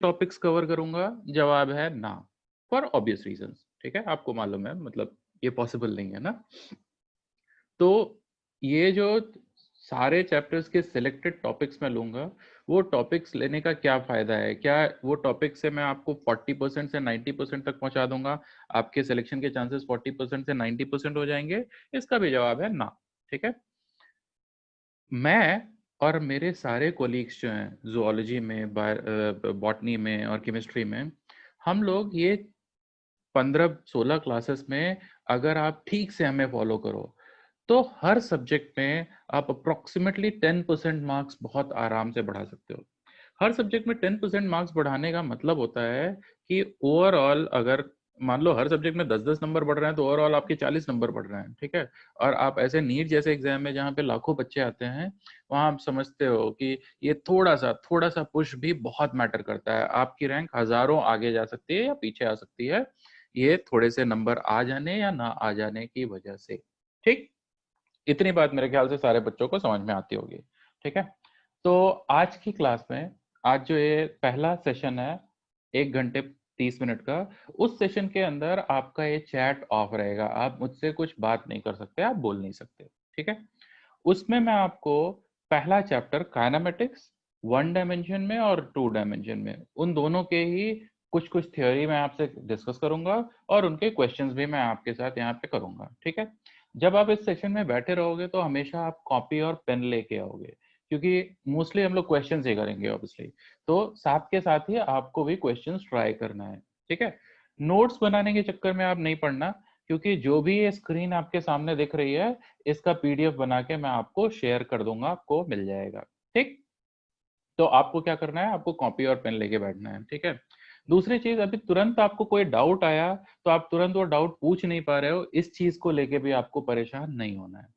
Topics cover करूंगा? जवाब है ना, फॉर ऑब्वियस रीजंस। ठीक है, आपको मालूम है, मतलब ये पॉसिबल नहीं है ना। तो ये जो सारे चैप्टर्स के सिलेक्टेड टॉपिक्स मैं लूंगा, वो टॉपिक्स लेने का क्या फायदा है? क्या वो टॉपिक से मैं आपको 40% से 90% तक पहुंचा दूंगा? आपके सिलेक्शन के चांसेस 40% से 90% हो जाएंगे? इसका भी जवाब है ना। ठीक है, मैं और मेरे सारे कोलीग्स जो हैं जूलॉजी में, बॉटनी में और केमिस्ट्री में, हम लोग ये 15-16 क्लासेस में अगर आप ठीक से हमें फॉलो करो तो हर सब्जेक्ट में आप अप्रोक्सीमेटली 10% मार्क्स बहुत आराम से बढ़ा सकते हो। हर सब्जेक्ट में 10% मार्क्स बढ़ाने का मतलब होता है कि ओवरऑल अगर मान लो हर सब्जेक्ट में 10-10 नंबर बढ़ रहे हैं तो ओवरऑल आपके 40 नंबर बढ़ रहे हैं। ठीक है, और आप ऐसे नीट जैसे एग्जाम में जहाँ पे लाखों बच्चे आते हैं, वहां आप समझते हो कि ये थोड़ा सा पुश भी बहुत मैटर करता है। आपकी रैंक हजारों आगे जा सकती है या पीछे आ सकती है, ये थोड़े से नंबर आ जाने या ना आ जाने की वजह से। ठीक, इतनी बात मेरे ख्याल से सारे बच्चों को समझ में आती होगी। ठीक है, तो आज की क्लास में, आज जो ये पहला सेशन है 1 घंटे 30 मिनट का, उस सेशन के अंदर आपका ये चैट ऑफ रहेगा। आप मुझसे कुछ बात नहीं कर सकते, आप बोल नहीं सकते। ठीक है, उसमें मैं आपको पहला चैप्टर काइनेमेटिक्स 1 डायमेंशन में और 2 डायमेंशन में, उन दोनों के ही कुछ कुछ थ्योरी मैं आपसे डिस्कस करूंगा और उनके क्वेश्चंस भी मैं आपके साथ यहाँ पे करूंगा। ठीक है, जब आप इस सेशन में बैठे रहोगे तो हमेशा आप कॉपी और पेन लेके आओगे, क्योंकि मोस्टली हम लोग क्वेश्चंस ही करेंगे ऑब्वियसली। तो साथ के साथ ही आपको भी क्वेश्चंस ट्राई करना है। ठीक है, नोट्स बनाने के चक्कर में आप नहीं पढ़ना, क्योंकि जो भी ये स्क्रीन आपके सामने दिख रही है, इसका पीडीएफ बना के मैं आपको शेयर कर दूंगा, आपको मिल जाएगा। ठीक, तो आपको क्या करना है, आपको कॉपी और पेन लेके बैठना है। ठीक है, दूसरी चीज, अभी तुरंत आपको कोई डाउट आया तो आप तुरंत वो डाउट पूछ नहीं पा रहे हो, इस चीज को लेके भी आपको परेशान नहीं होना है।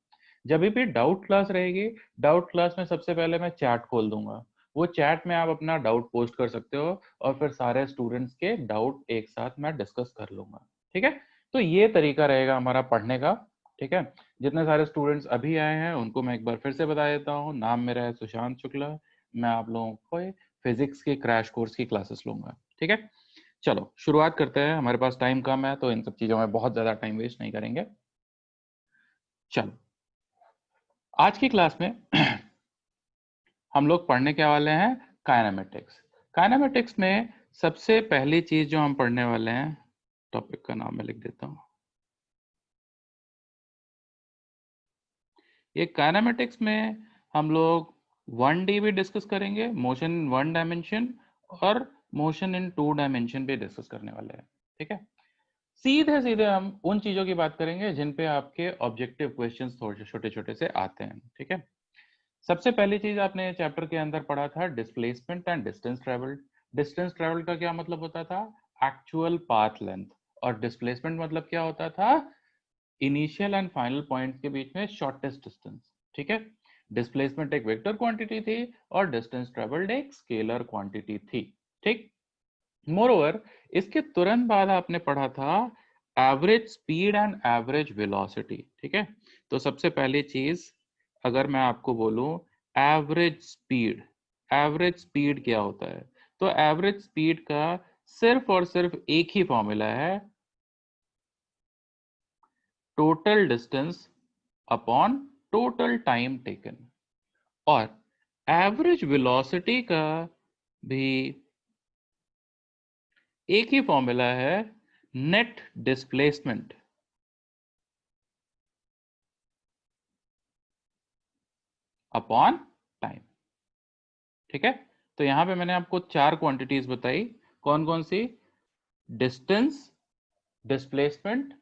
जब भी डाउट क्लास रहेगी, डाउट क्लास में सबसे पहले मैं चैट खोल दूंगा, वो चैट में आप अपना डाउट पोस्ट कर सकते हो और फिर सारे स्टूडेंट्स के डाउट एक साथ मैं डिस्कस कर लूंगा। ठीक है, तो ये तरीका रहेगा हमारा पढ़ने का। ठीक है, जितने सारे स्टूडेंट्स अभी आए हैं उनको मैं एक बार फिर से बता देता हूँ, नाम मेरा है सुशांत शुक्ला। मैं आप लोगों को फिजिक्स के क्रैश कोर्स की क्लासेस लूंगा। ठीक है, चलो शुरुआत करते हैं, हमारे पास टाइम कम है तो इन सब चीजों में बहुत ज्यादा टाइम वेस्ट नहीं करेंगे। चलो, आज की क्लास में हम लोग पढ़ने के वाले हैं काइनेमेटिक्स। काइनेमेटिक्स में सबसे पहली चीज जो हम पढ़ने वाले हैं, टॉपिक का नाम मैं लिख देता हूं, ये काइनेमेटिक्स में हम लोग 1D भी डिस्कस करेंगे, मोशन इन 1 डायमेंशन, और मोशन इन 2 डायमेंशन भी डिस्कस करने वाले हैं। ठीक है, सीधे सीधे हम उन चीजों की बात करेंगे जिन पे आपके ऑब्जेक्टिव क्वेश्चंस थोड़े छोटे छोटे से आते हैं। ठीक है, सबसे पहली चीज आपने चैप्टर के अंदर पढ़ा था displacement and distance travelled. Distance travelled का क्या मतलब होता था? Actual path length. और डिस्प्लेसमेंट मतलब क्या होता था? इनिशियल एंड फाइनल पॉइंट के बीच में शॉर्टेस्ट डिस्टेंस। ठीक है, डिस्प्लेसमेंट एक वेक्टर क्वांटिटी थी और डिस्टेंस ट्रेवल्ड एक स्केलर क्वांटिटी थी। ठीक, मोरओवर इसके तुरंत बाद आपने पढ़ा था average speed and average velocity. ठीक है, तो सबसे पहली चीज अगर मैं आपको बोलूं एवरेज स्पीड क्या होता है, तो एवरेज स्पीड का सिर्फ और सिर्फ एक ही फॉर्मूला है, total distance upon total time taken. और एवरेज वेलोसिटी का भी एक ही फॉर्मूला है, नेट डिस्प्लेसमेंट अपॉन टाइम। ठीक है, तो यहां पे मैंने आपको 4 क्वांटिटीज बताई, कौन कौन सी? Distance, displacement,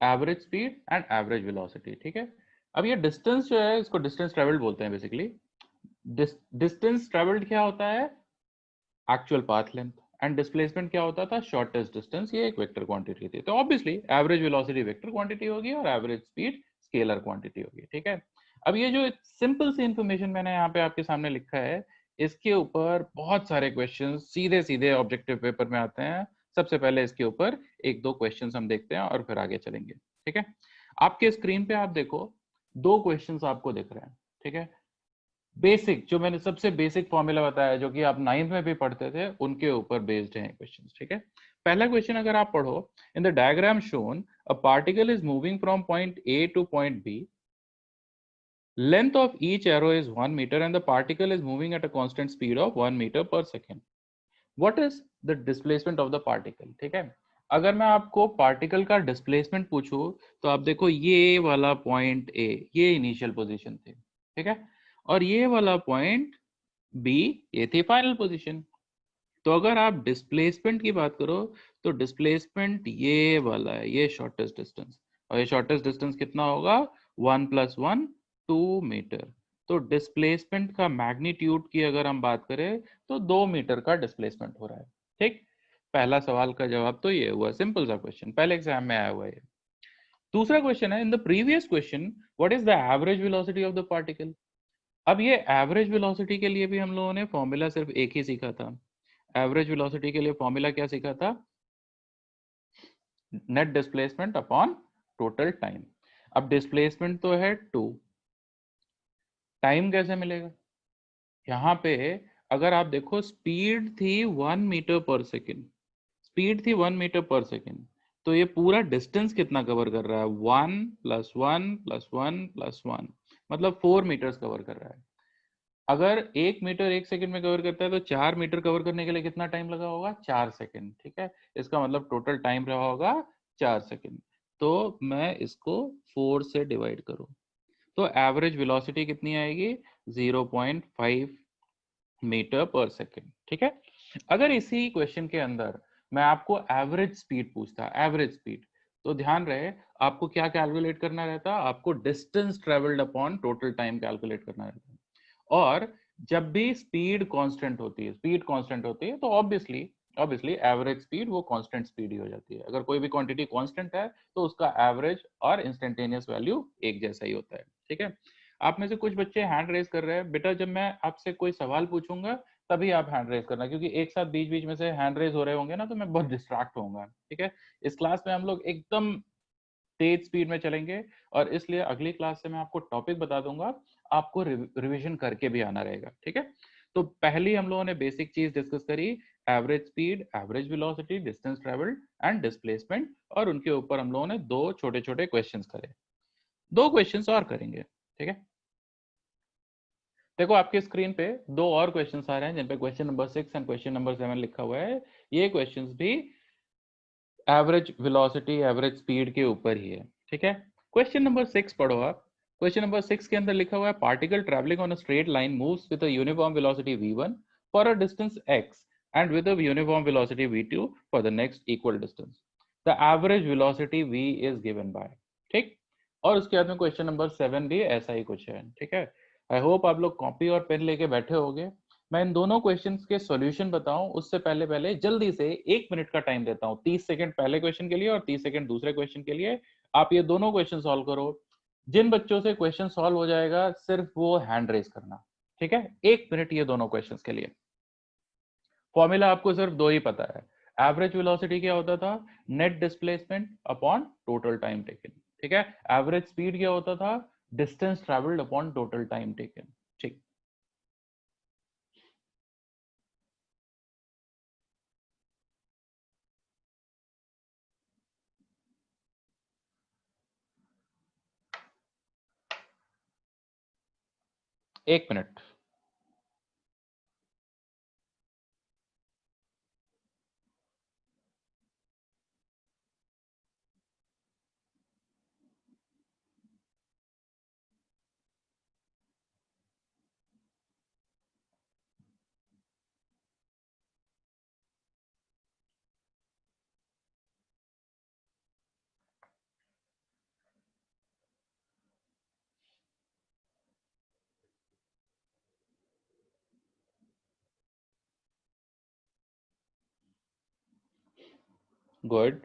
average speed and average velocity. ठीक है, अब ये डिस्टेंस जो है इसको डिस्टेंस ट्रेवल्ड बोलते हैं बेसिकली। डिस्टेंस ट्रेवल्ड क्या होता है? Actual path length. And displacement क्या होता था? Shortest distance. ये एक वेक्टर क्वांटिटी थी, तो obviously average velocity vector quantity होगी और एवरेज स्पीड स्केलर क्वांटिटी होगी। ठीक है, अब ये जो सिंपल सी इंफॉर्मेशन मैंने यहाँ पे आपके सामने लिखा है, इसके ऊपर बहुत सारे क्वेश्चन सीधे सीधे ऑब्जेक्टिव पेपर में आते हैं। सबसे पहले इसके ऊपर एक दो क्वेश्चन हम देखते हैं और फिर आगे चलेंगे। ठीक है, आपके स्क्रीन पे आप देखो, 2 क्वेश्चन आपको दिख रहे हैं। ठीक है, बेसिक, जो मैंने सबसे बेसिक फॉर्मूला बताया जो कि आप 9th में भी पढ़ते थे, उनके ऊपर बेस्ड हैं क्वेश्चंस, ठीक है। पहला क्वेश्चन अगर आप पढ़ो, in the diagram shown a particle is moving from point A to point B, length of each arrow is 1 meter and the particle is moving at a constant speed of 1 meter per second. What is the displacement of the particle? ठीक है, अगर मैं आपको particle का displacement पूछूं तो आप देखो ये वाला पॉइंट ए, ये इनिशियल पोजीशन थी, ठीक है, और ये वाला पॉइंट बी, ये थी फाइनल पोजीशन। तो अगर आप डिस्प्लेसमेंट की बात करो तो डिस्प्लेसमेंट ये वाला है, ये शॉर्टेस्ट डिस्टेंस, और ये शॉर्टेस्ट डिस्टेंस कितना होगा, 1 + 1 2 मीटर। तो डिस्प्लेसमेंट का मैग्नीट्यूड की अगर हम बात करें तो 2 मीटर का डिस्प्लेसमेंट हो रहा है, ठीक। पहला सवाल का जवाब तो ये हुआ, सिंपल सा क्वेश्चन, पहले एग्जाम में आया हुआ है। दूसरा क्वेश्चन है, in the previous question what is the average velocity of the particle. अब ये एवरेज वेलोसिटी के लिए भी हम लोगों ने फॉर्मूला सिर्फ एक ही सीखा था। एवरेज वेलोसिटी के लिए फॉर्मूला क्या सीखा था, net displacement upon total time. अब डिस्प्लेसमेंट तो है 2, टाइम कैसे मिलेगा, यहाँ पे अगर आप देखो स्पीड थी 1 मीटर पर सेकेंड, स्पीड थी 1 मीटर पर सेकेंड, तो ये पूरा डिस्टेंस कितना कवर कर रहा है, 1 + 1 + 1 + 1, मतलब 4 मीटर्स कवर कर रहा है। अगर 1 मीटर 1 सेकंड में कवर करता है तो 4 मीटर कवर करने के लिए कितना टाइम लगा होगा, 4 सेकंड, ठीक है। इसका मतलब टोटल टाइम रहा होगा 4 सेकंड। तो मैं इसको 4 से डिवाइड करूं तो एवरेज वेलोसिटी कितनी आएगी, 0.5 मीटर पर सेकेंड, ठीक है। अगर इसी क्वेश्चन के अंदर मैं आपको एवरेज स्पीड पूछता, एवरेज स्पीड, तो ध्यान रहे आपको क्या कैलकुलेट करना रहता, आपको distance travelled upon total time calculate करना रहता है। और जब भी स्पीड कांस्टेंट होती है, स्पीड कांस्टेंट होती है तो ऑब्वियसली ऑब्वियसली एवरेज स्पीड वो कांस्टेंट स्पीड ही हो जाती है। अगर कोई भी क्वांटिटी कांस्टेंट है तो उसका एवरेज और इंस्टेंटेनियस वैल्यू एक जैसा ही होता है, ठीक है। आप में से कुछ बच्चे हैंड रेज कर रहे हैं, बेटा जब मैं आपसे कोई सवाल पूछूंगा तभी आप हैंड रेज करना, क्योंकि एक साथ बीच बीच में से हैंड रेज हो रहे होंगे ना तो मैं बहुत डिस्ट्रैक्ट होऊंगा, ठीक है। इस क्लास में हम लोग एकदम तेज स्पीड में चलेंगे और इसलिए अगली क्लास से मैं आपको टॉपिक बता दूंगा, आपको रिवीजन करके भी आना रहेगा, ठीक है। तो पहली हम लोगों ने बेसिक चीज डिस्कस करी, average speed, average velocity, distance travelled and displacement, और उनके ऊपर हम लोगों ने दो छोटे छोटे क्वेश्चंस करे, दो क्वेश्चंस और करेंगे, ठीक है। देखो आपकी स्क्रीन पे दो और क्वेश्चंस आ रहे हैं जिन पे question number 6 and question number 7 लिखा हुआ है। ये क्वेश्चंस भी एवरेज वेलोसिटी, एवरेज स्पीड के ऊपर ही है, ठीक है। क्वेश्चन नंबर 6 पढ़ो आप। क्वेश्चन नंबर 6 के अंदर लिखा हुआ है, particle travelling on a straight line moves with a uniform velocity v1 for a distance x and with a uniform velocity v2 for the next equal distance, the average velocity v is given by, ठीक। और उसके बाद में question number 7 भी ऐसा ही कुछ है, ठीक है। आई होप आप लोग कॉपी और पेन लेके बैठे होंगे। मैं इन दोनों क्वेश्चंस के सॉल्यूशन बताऊं उससे पहले पहले जल्दी से 1 मिनट का टाइम देता हूं, 30 सेकंड पहले क्वेश्चन के लिए और 30 सेकंड दूसरे क्वेश्चन के लिए। आप ये दोनों क्वेश्चन सॉल्व करो। जिन बच्चों से क्वेश्चन सॉल्व हो जाएगा सिर्फ वो हैंड रेज करना, ठीक है। 1 मिनट ये दोनों क्वेश्चंस के लिए। फॉर्मूला आपको सिर्फ दो ही पता है, एवरेज वेलोसिटी क्या होता था, net displacement upon total time taken, ठीक है। एवरेज स्पीड क्या होता था, distance travelled upon total time taken, ठीक। एक मिनट। गुड,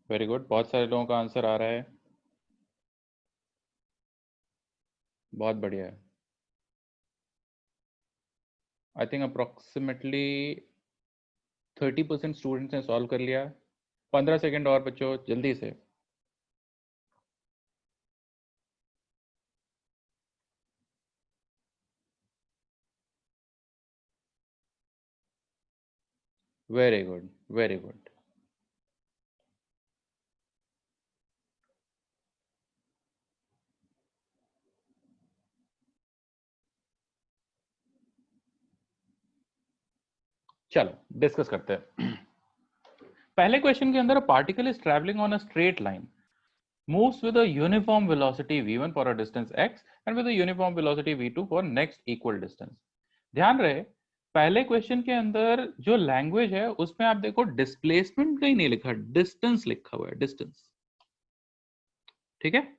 वेरी गुड, बहुत सारे लोगों का आंसर आ रहा है, बहुत बढ़िया है। आई थिंक अप्रोक्सीमेटली 30% स्टूडेंट्स ने सॉल्व कर लिया। 15 सेकंड और बच्चों, जल्दी से। Very good, very good. चलो डिस्कस करते हैं। पहले क्वेश्चन के अंदर particle is travelling on a straight line, moves with a uniform velocity v1 for a distance x and with a uniform velocity v2 for next equal distance। ध्यान रहे पहले question के अंदर जो लैंग्वेज है उसमें आप देखो डिस्प्लेसमेंट कहीं नहीं लिखा, डिस्टेंस लिखा हुआ है, डिस्टेंस। ठीक है,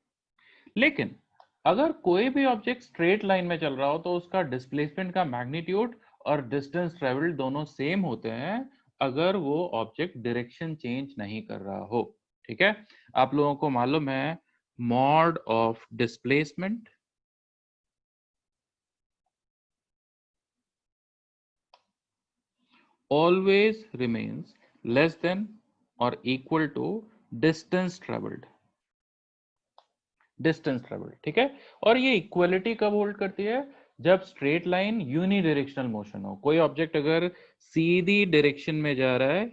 लेकिन अगर कोई भी ऑब्जेक्ट स्ट्रेट लाइन में चल रहा हो तो उसका डिस्प्लेसमेंट का मैग्नीट्यूड और डिस्टेंस ट्रेवल्ड दोनों सेम होते हैं अगर वो ऑब्जेक्ट डायरेक्शन चेंज नहीं कर रहा हो। ठीक है, आप लोगों को मालूम है mod of displacement always remains less than or equal to distance traveled, distance travel. ठीक है, और ये इक्वलिटी कब होल्ड करती है? जब straight line unidirectional motion हो। कोई ऑब्जेक्ट अगर सीधी डायरेक्शन में जा रहा है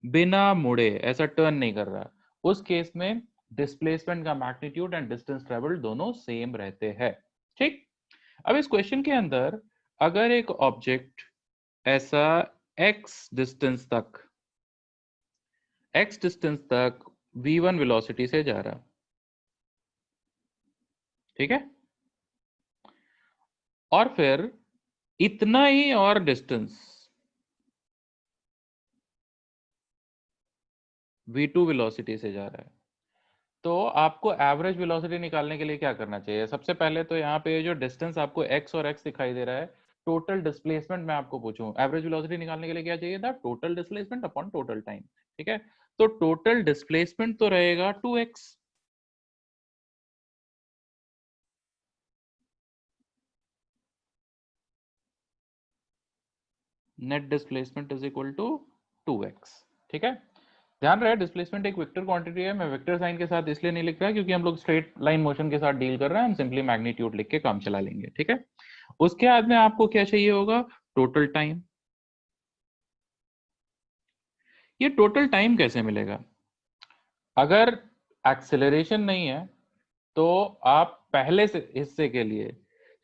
बिना मुड़े, ऐसा टर्न नहीं कर रहा, उस केस में डिस्प्लेसमेंट का मैग्नीट्यूड एंड डिस्टेंस ट्रेवल दोनों सेम रहते हैं। ठीक, अब इस क्वेश्चन के अंदर अगर एक ऑब्जेक्ट ऐसा x डिस्टेंस तक v1 वेलोसिटी से जा रहा, ठीक है, और फिर इतना ही और डिस्टेंस v2 वेलोसिटी से जा रहा है, तो आपको एवरेज वेलोसिटी निकालने के लिए क्या करना चाहिए? सबसे पहले तो यहाँ पे जो डिस्टेंस आपको x और x दिखाई दे रहा है, टोटल डिस्प्लेसमेंट मैं आपको पूछूं, एवरेज वेलोसिटी निकालने के लिए क्या चाहिए था? Total displacement upon total time. ठीक है, तो टोटल डिस्प्लेसमेंट तो रहेगा 2x, net displacement is equal to 2x। ठीक है, ध्यान रहे डिस्प्लेसमेंट एक वेक्टर क्वांटिटी है। मैं वेक्टर साइन के साथ इसलिए नहीं लिख रहा क्योंकि हम लोग स्ट्रेट लाइन मोशन के साथ डील कर रहे हैं, हम सिंपली मैग्नीट्यूड लिख के काम चला लेंगे। ठीक है, उसके बाद में आपको क्या चाहिए होगा? Total time. ये टोटल टाइम कैसे मिलेगा? अगर एक्सेलरेशन नहीं है तो आप पहले से हिस्से के लिए,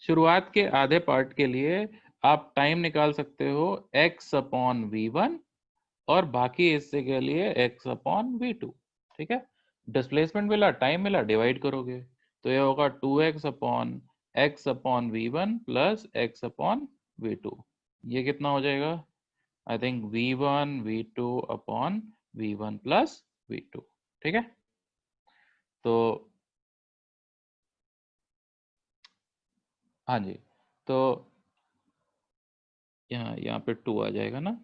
शुरुआत के आधे पार्ट के लिए आप टाइम निकाल सकते हो x अपॉन v1 और बाकी हिस्से के लिए x अपॉन v2। ठीक है, डिस्प्लेसमेंट मिला, टाइम मिला, डिवाइड करोगे तो ये होगा 2x upon x upon v1 plus x upon v2। ये कितना हो जाएगा? I think v1 v2 upon v1 plus v2। ठीक है, तो हाँ जी, तो यहाँ पे 2 आ जाएगा ना,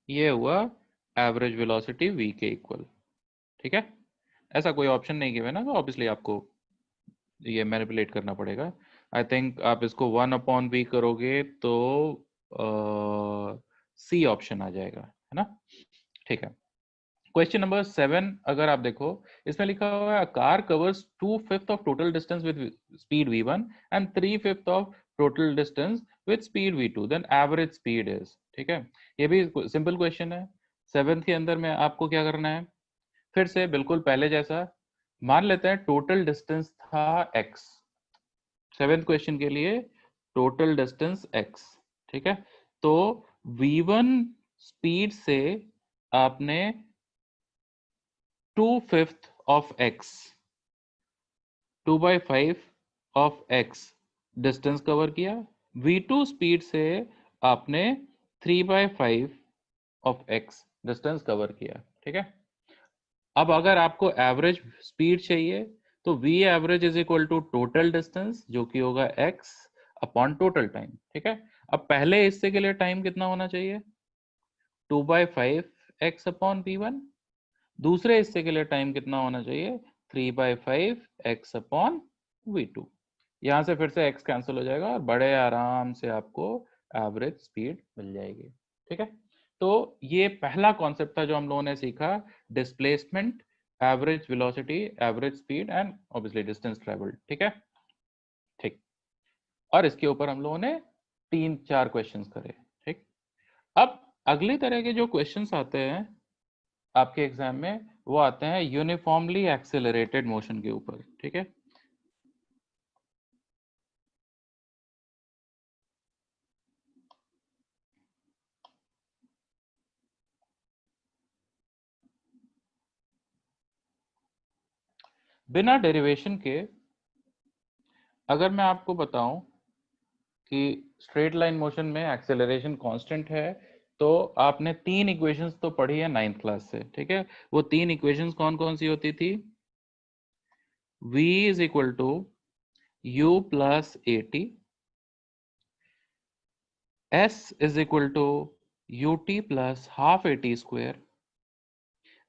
ये हुआ एवरेज वेलोसिटी v के इक्वल। ठीक है, ऐसा कोई ऑप्शन नहीं गिवन है तो ऑब्वियसली आपको ये मैनिपुलेट करना पड़ेगा। आई थिंक आप इसको 1 अपॉन v करोगे तो सी ऑप्शन आ जाएगा, है ना? ठीक है, क्वेश्चन नंबर 7 अगर आप देखो, इसमें लिखा हुआ है car covers 2/5 of total distance with speed v1 and 3/5 of total distance with speed v2, then average speed is. ठीक है, ये भी सिंपल क्वेश्चन है। 7 के अंदर में आपको क्या करना है? फिर से बिल्कुल पहले जैसा मान लेते हैं टोटल डिस्टेंस था x, 7th क्वेश्चन के लिए टोटल डिस्टेंस x। ठीक है, तो v1 स्पीड से आपने 2/5 of x, 2/5 of x distance cover किया। v2 स्पीड से आपने 3/5 ऑफ x डिस्टेंस कवर किया। ठीक है, अब अगर आपको एवरेज स्पीड चाहिए तो v average is equal to total distance जो कि होगा x अपॉन टोटल टाइम। ठीक है, अब पहले हिस्से के लिए टाइम कितना होना चाहिए? 2/5 x अपॉन v1। दूसरे हिस्से के लिए टाइम कितना होना चाहिए? 3/5 x अपॉन v2। यहां से फिर से x कैंसिल हो जाएगा और बड़े आराम से आपको एवरेज स्पीड मिल जाएगी। ठीक है, तो ये पहला कॉन्सेप्ट था जो हम लोगों ने सीखा, displacement, average velocity, average speed and obviously distance travelled. ठीक है, ठीक, और इसके ऊपर हम लोगों ने 3-4 क्वेश्चंस करे। ठीक, अब अगली तरह के जो क्वेश्चंस आते हैं आपके एग्जाम में, वो आते हैं यूनिफॉर्मली एक्सेलरेटेड मोशन के ऊपर, ठीक है। बिना डेरिवेशन के अगर मैं आपको बताऊं कि स्ट्रेट लाइन मोशन में एक्सेलरेशन कांस्टेंट है, तो आपने तीन इक्वेशंस तो पढ़ी है नाइन्थ क्लास से, ठीक है। वो तीन इक्वेशंस कौन कौन सी होती थी? v is equal to u plus a t, s is equal to u t plus half a t square,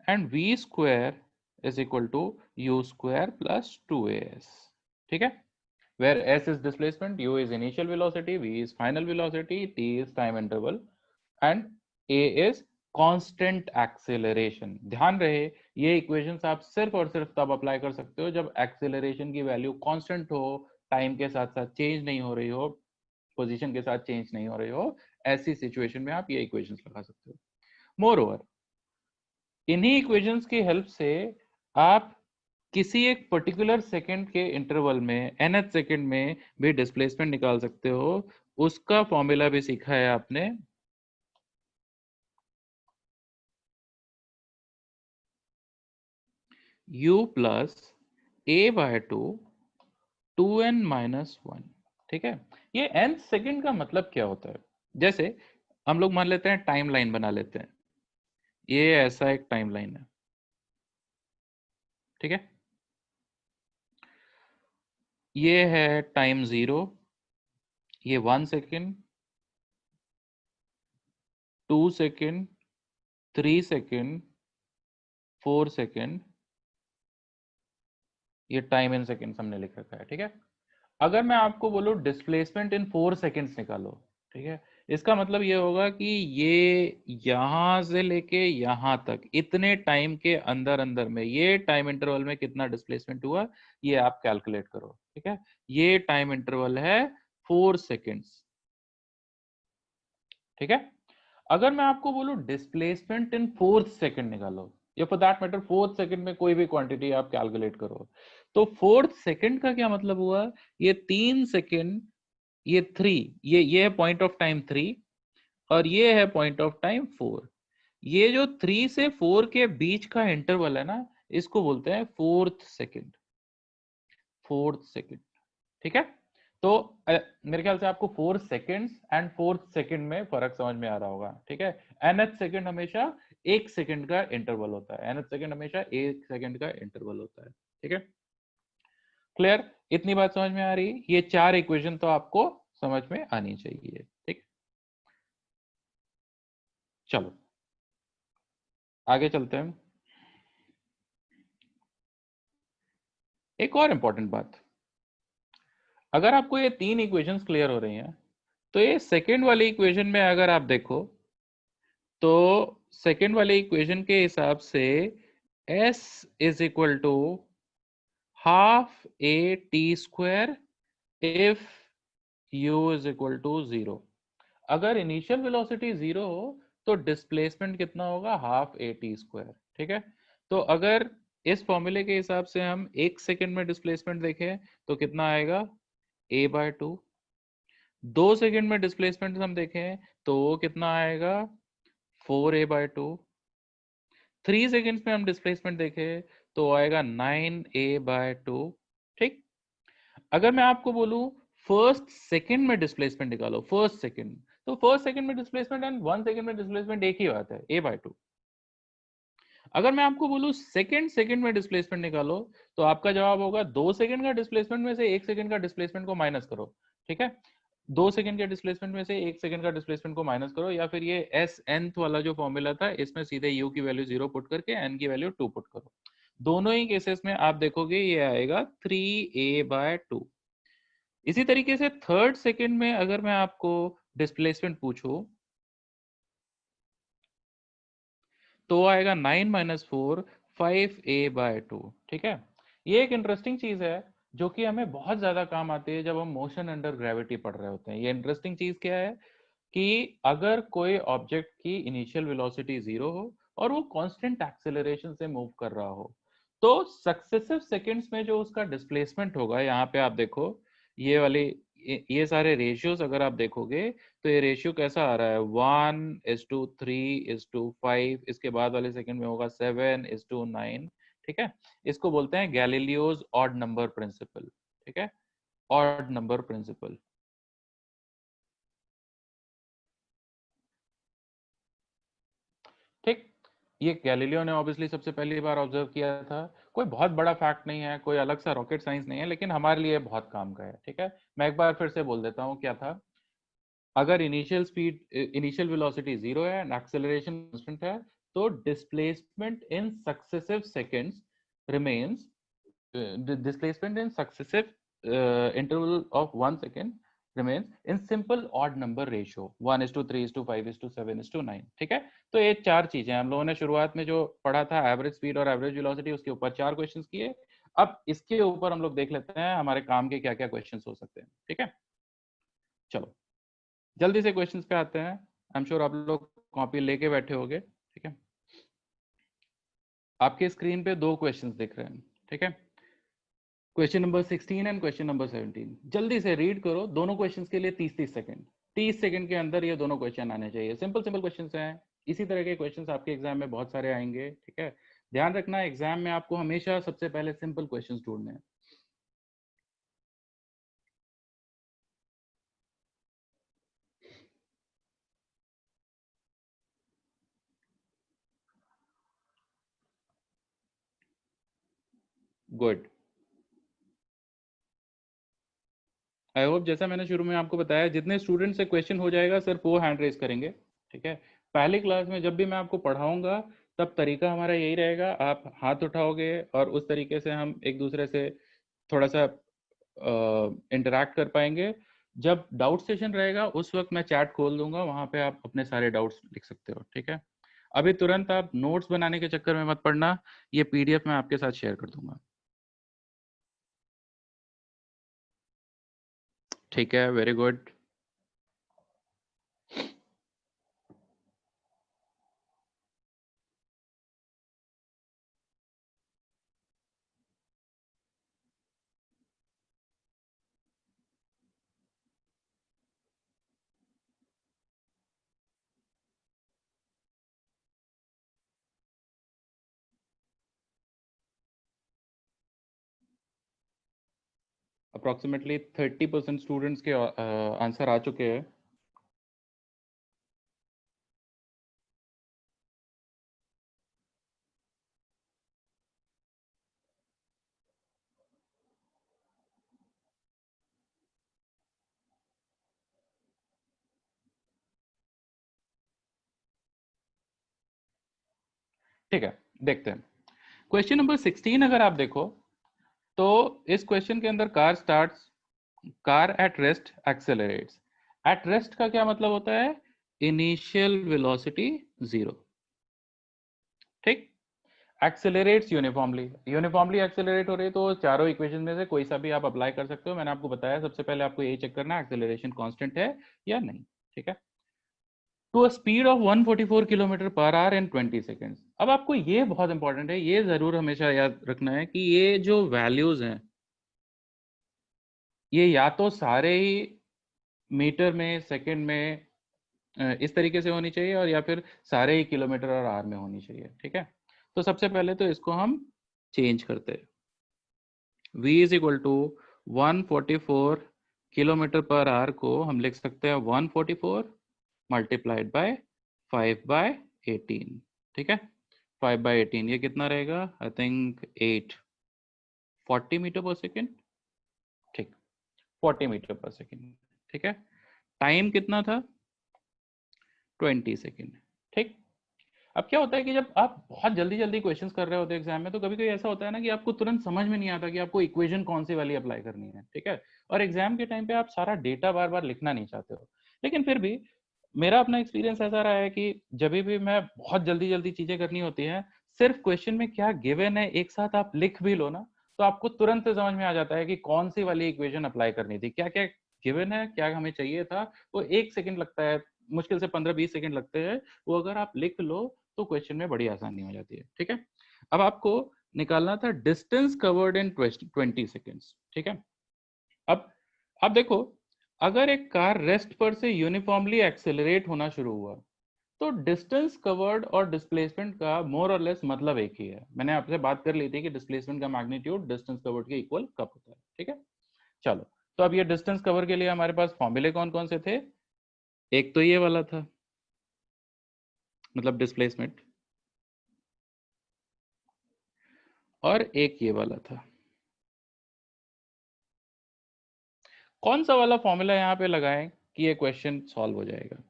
and v square is equal to u square plus 2as, ठीक है। Where s is displacement, u is initial velocity, v is final velocity, t is time interval, and a is constant acceleration. ध्यान रहे, ये equations आप सिर्फ और सिर्फ तब अप्लाई कर सकते हो जब एक्सेलरेशन की वैल्यू कांस्टेंट हो, टाइम के साथ साथ चेंज नहीं हो रही हो, पोजीशन के साथ चेंज नहीं हो रही हो। ऐसी सिचुएशन में आप ये इक्वेशंस लगा सकते हो। मोर ओवर, इन्हीं इक्वेशंस की हेल्प से आप किसी एक पर्टिकुलर सेकंड के इंटरवल में nth सेकंड में भी डिस्प्लेसमेंट निकाल सकते हो। उसका फॉर्मूला भी सीखा है आपने, u plus a by two n minus one, ठीक है। ये nth सेकंड का मतलब क्या होता है? जैसे हम लोग मान लेते हैं, टाइम लाइन बना लेते हैं, ये ऐसा एक टाइम लाइन है, ठीक है। ये है टाइम 0, ये 1 सेकेंड, 2 सेकेंड, 3 सेकेंड, 4 सेकेंड, ये टाइम इन सेकेंड्स हमने लिख रखा है, ठीक है। अगर मैं आपको बोलूं डिस्प्लेसमेंट इन 4 सेकेंड्स निकालो, ठीक है, इसका मतलब ये होगा कि ये यहां से लेके यहां तक इतने टाइम के अंदर अंदर में ये टाइम इंटरवल में कितना डिस्प्लेसमेंट हुआ, ये आप कैलकुलेट करो, ठीक है। ये टाइम इंटरवल है 4 सेकेंड्स, ठीक है। अगर मैं आपको बोलूं डिस्प्लेसमेंट इन फोर्थ सेकंड निकालो, या for that matter fourth second में कोई भी क्वांटिटी आप कैलकुलेट करो, तो फोर्थ सेकंड का क्या मतलब हुआ? ये 3 सेकंड, ये 3, ये है पॉइंट ऑफ टाइम 3, और ये है पॉइंट ऑफ टाइम 4। ये जो 3 से 4 के बीच का इंटरवल है ना, इसको बोलते हैं फोर्थ सेकंड, फोर्थ सेकंड, ठीक है। तो मेरे ख्याल से आपको 4 सेकेंड्स एंड फोर्थ सेकंड में फर्क समझ में आ रहा होगा, ठीक है। nth सेकंड हमेशा 1 सेकंड का इंटरवल होता है, nth सेकंड हमेशा 1 सेकंड का इंटरवल होता है, ठीक है। क्लियर? इतनी बात समझ में आ रही है? ये चार इक्वेशन तो आपको समझ में आनी चाहिए, ठीक। चलो आगे चलते हैं। एक और इंपॉर्टेंट बात, अगर आपको ये तीन इक्वेशंस क्लियर हो रही हैं, तो ये सेकंड वाली इक्वेशन में अगर आप देखो, तो सेकंड वाले इक्वेशन के हिसाब से s is equal to half a t square if u is equal to 0। अगर इनिशियल वेलोसिटी 0 हो, तो डिस्प्लेसमेंट कितना होगा? हाफ ए टी स्क्वायर, ठीक है। तो अगर इस फॉर्मूले के हिसाब से हम 1 सेकंड में डिस्प्लेसमेंट देखें, तो कितना आएगा? a by two. 2 सेकंड में डिस्प्लेसमेंट हम देखें, तो कितना आएगा? 4a/2। 3 सेकेंड्स में हम डिस्प्लेसमेंट देखें, तो आएगा 9a/2, ठीक। अगर मैं आपको बोलूं फर्स्ट सेकंड में डिस्प्लेसमेंट निकालो, फर्स्ट सेकंड, तो फर्स्ट सेकंड में डिस्प्लेसमेंट एंड 1 सेकंड में डिस्प्लेसमेंट एक ही बात है, a/2। अगर मैं आपको बोलूं सेकंड सेकंड में डिस्प्लेसमेंट निकालो, तो आपका जवाब होगा 2 सेकंड का डिस्प्लेसमेंट में से 1 सेकंड का डिस्प्लेसमेंट को माइनस करो, ठीक है। 2 सेकंड के डिस्प्लेसमेंट में से 1 सेकंड का डिस्प्लेसमेंट को माइनस करो, या फिर ये एस nth वाला जो फॉर्मूला था, इसमें सीधे u की वैल्यू 0 पुट करके n की वैल्यू 2 पुट करो। दोनों ही केसेस में आप देखोगे ये आएगा 3a/2। इसी तरीके से थर्ड सेकंड में अगर मैं आपको डिस्प्लेसमेंट पूछूं, तो आएगा 9 - 4 5a/2, ठीक है। ये एक इंटरेस्टिंग चीज है जो कि हमें बहुत ज्यादा काम आती है जब हम मोशन अंडर ग्रेविटी पढ़ रहे होते हैं। ये इंटरेस्टिंग चीज क्या है? कि अगर कोई ऑब्जेक्ट की इनिशियल वेलोसिटी 0 हो और वो कांस्टेंट एक्सेलरेशन से मूव कर रहा हो, तो सक्सेसिव सेकंड्स में जो उसका डिस्प्लेसमेंट होगा, यहाँ पे आप देखो ये वाली ये सारे रेशियोज अगर आप देखोगे तो ये रेशियो कैसा आ रहा है, 1:3:5, इसके बाद वाले सेकंड में होगा 7:9। ठीक है, इसको बोलते हैं गैलीलियोज ऑड नंबर प्रिंसिपल। ठीक है, ऑड नंबर प्रिंसिपल। ठीक, ये गैलीलियो ने ऑब्वियसली सबसे पहली बार ऑब्जर्व किया था। कोई बहुत बड़ा फैक्ट नहीं है, कोई अलग सा रॉकेट साइंस नहीं है, लेकिन हमारे लिए बहुत काम का है। ठीक है, मैं एक बार फिर से बोल देता हूँ क्या था। अगर इनिशियल वेलोसिटी 0 है एंड एक्सेलरेशन कांस्टेंट है, तो displacement in successive seconds remains displacement in successive interval of 1 second remains in simple odd number ratio 1:3:5:7:9। ठीक है, तो ये चार चीजें हम लोगों ने शुरुआत में जो पढ़ा था, एवरेज स्पीड और एवरेज वेलोसिटी, उसके ऊपर चार क्वेश्चंस किए। अब इसके ऊपर हम लोग देख लेते हैं हमारे काम के क्या क्या क्वेश्चंस हो सकते हैं। ठीक है, चलो जल्दी से क्वेश्चंस पे आते हैं। आई एम श्योर आप लोग कॉपी लेके बैठे होंगे। ठीक है, आपके स्क्रीन पे दो क्वेश्चंस दिख रहे हैं। ठीक है, question number 16 and question number 17, जल्दी से रीड करो। दोनों क्वेश्चंस के लिए 30-30 सेकंड, 30 सेकंड के अंदर ये दोनों क्वेश्चन आने चाहिए। सिंपल सिंपल क्वेश्चंस हैं। इसी तरह के क्वेश्चंस आपके एग्जाम में बहुत सारे आएंगे। ठीक है, ध्यान रखना एग्जाम में आपको हमेशा सबसे पहले सिंपल क्वेश्चंस ढूंढने हैं। गुड, आई होप जैसा मैंने शुरू में आपको बताया, जितने स्टूडेंट से क्वेश्चन हो जाएगा सिर्फ वो हैंड रेज करेंगे। ठीक है, पहली क्लास में जब भी मैं आपको पढ़ाऊंगा तब तरीका हमारा यही रहेगा, आप हाथ उठाओगे और उस तरीके से हम एक दूसरे से थोड़ा सा इंटरैक्ट कर पाएंगे। जब डाउट सेशन रहेगा उस वक्त मैं चैट खोल दूंगा, वहां पे आप अपने सारे डाउट्स लिख सकते हो। ठीक है, अभी तुरंत आप नोट्स बनाने के चक्कर में मत पड़ना, ये पीडीएफ मैं आपके साथ शेयर कर दूंगा। ठीक है, वेरी गुड। अप्रोक्सीमेटली 30% स्टूडेंट्स के आंसर आ चुके हैं। ठीक है, देखते हैं क्वेश्चन नंबर 16। अगर आप देखो तो इस क्वेश्चन के अंदर car starts, car at rest accelerates. At rest का क्या मतलब होता है, इनिशियल वेलोसिटी 0। ठीक, एक्सेलरेट्स यूनिफॉर्मली, यूनिफॉर्मली एक्सेलरेट हो रही है, तो चारों इक्वेशन में से कोई सा भी आप अप्लाई कर सकते हो। मैंने आपको बताया सबसे पहले आपको यही चेक करना है एक्सेलरेशन कांस्टेंट है या नहीं। ठीक है, to a speed of 144 kilometre per hour in 20 seconds. अब आपको ये बहुत इंपॉर्टेंट है, ये जरूर हमेशा याद रखना है कि ये जो वैल्यूज हैं ये या तो सारे ही मीटर में, सेकंड में, इस तरीके से होनी चाहिए, और या फिर सारे ही किलोमीटर और आवर में होनी चाहिए। ठीक है, तो सबसे पहले तो इसको हम चेंज करते हैं। v is equal to 144 kilometre per hour को हम लिख सकते हैं 144 मल्टीप्लाइड बाय 5/18। ठीक है, 5/18 ये कितना रहेगा, I think 840 metre per second. ठीक, 40 मीटर पर सेकेंड। ठीक है, टाइम कितना था, 20 सेकेंड। ठीक, अब क्या होता है कि जब आप बहुत जल्दी जल्दी क्वेश्चंस कर रहे होते हैं एग्जाम में, तो कभी कभी ऐसा होता है ना कि आपको तुरंत समझ में नहीं आता कि आपको इक्वेशन कौन सी वाली अप्लाई करनी है। ठीक है, और एग्जाम के टाइम पे आप सारा डेटा बार बार लिखना नहीं चाहते हो, लेकिन फिर भी मेरा अपना एक्सपीरियंस ऐसा रहा है कि जब भी मैं बहुत जल्दी जल्दी चीजें करनी होती है, सिर्फ क्वेश्चन में क्या गिवन है एक साथ आप लिख भी लो ना, तो आपको तुरंत से समझ में आ जाता है कि कौन सी वाली इक्वेशन अप्लाई करनी थी, क्या क्या गिवन है, क्या हमें चाहिए था। वो 1 सेकंड लगता है मुश्किल से 15-20 सेकंड लगते हैं, वो अगर आप लिख लो तो क्वेश्चन में बड़ी आसानी हो जाती है। ठीक है, अब आपको निकालना था डिस्टेंस कवर्ड इन 20 सेकेंड्स। ठीक है, अब आप देखो, अगर एक कार रेस्ट पर से यूनिफॉर्मली एक्सेलरेट होना शुरू हुआ तो डिस्टेंस कवर्ड और डिस्प्लेसमेंट का मोर और लेस मतलब एक ही है। मैंने आपसे बात कर ली थी कि डिस्प्लेसमेंट का मैग्नीट्यूड डिस्टेंस कवर्ड के इक्वल कब होता है। ठीक है, चलो, तो अब ये डिस्टेंस कवर के लिए हमारे पास फॉर्मूले कौन कौन से थे? एक तो ये वाला था, मतलब डिस्प्लेसमेंट, और एक ये वाला था। कौन सा वाला फॉर्मूला यहां पे लगाएं कि ये क्वेश्चन सॉल्व हो जाएगा?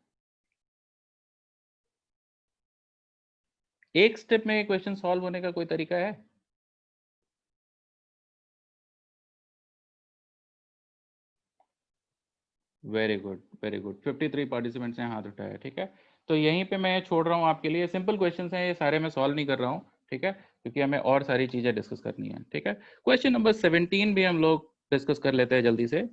एक स्टेप में ये क्वेश्चन सॉल्व होने का कोई तरीका है? Very good, very good. 53 participants ने हाथ उठाया। ठीक है, तो यहीं पे मैं छोड़ रहा हूँ आपके लिए। सिंपल क्वेश्चंस हैं ये सारे, मैं सॉल्व नहीं कर रहा हूँ। ठीक है, क्योंकि हमें और सारी चीजें डिस्कस करनी है। ठीक है, क्वेश्चन नंबर 17 भी हम लोग डिस्कस कर लेते हैं जल्दी से।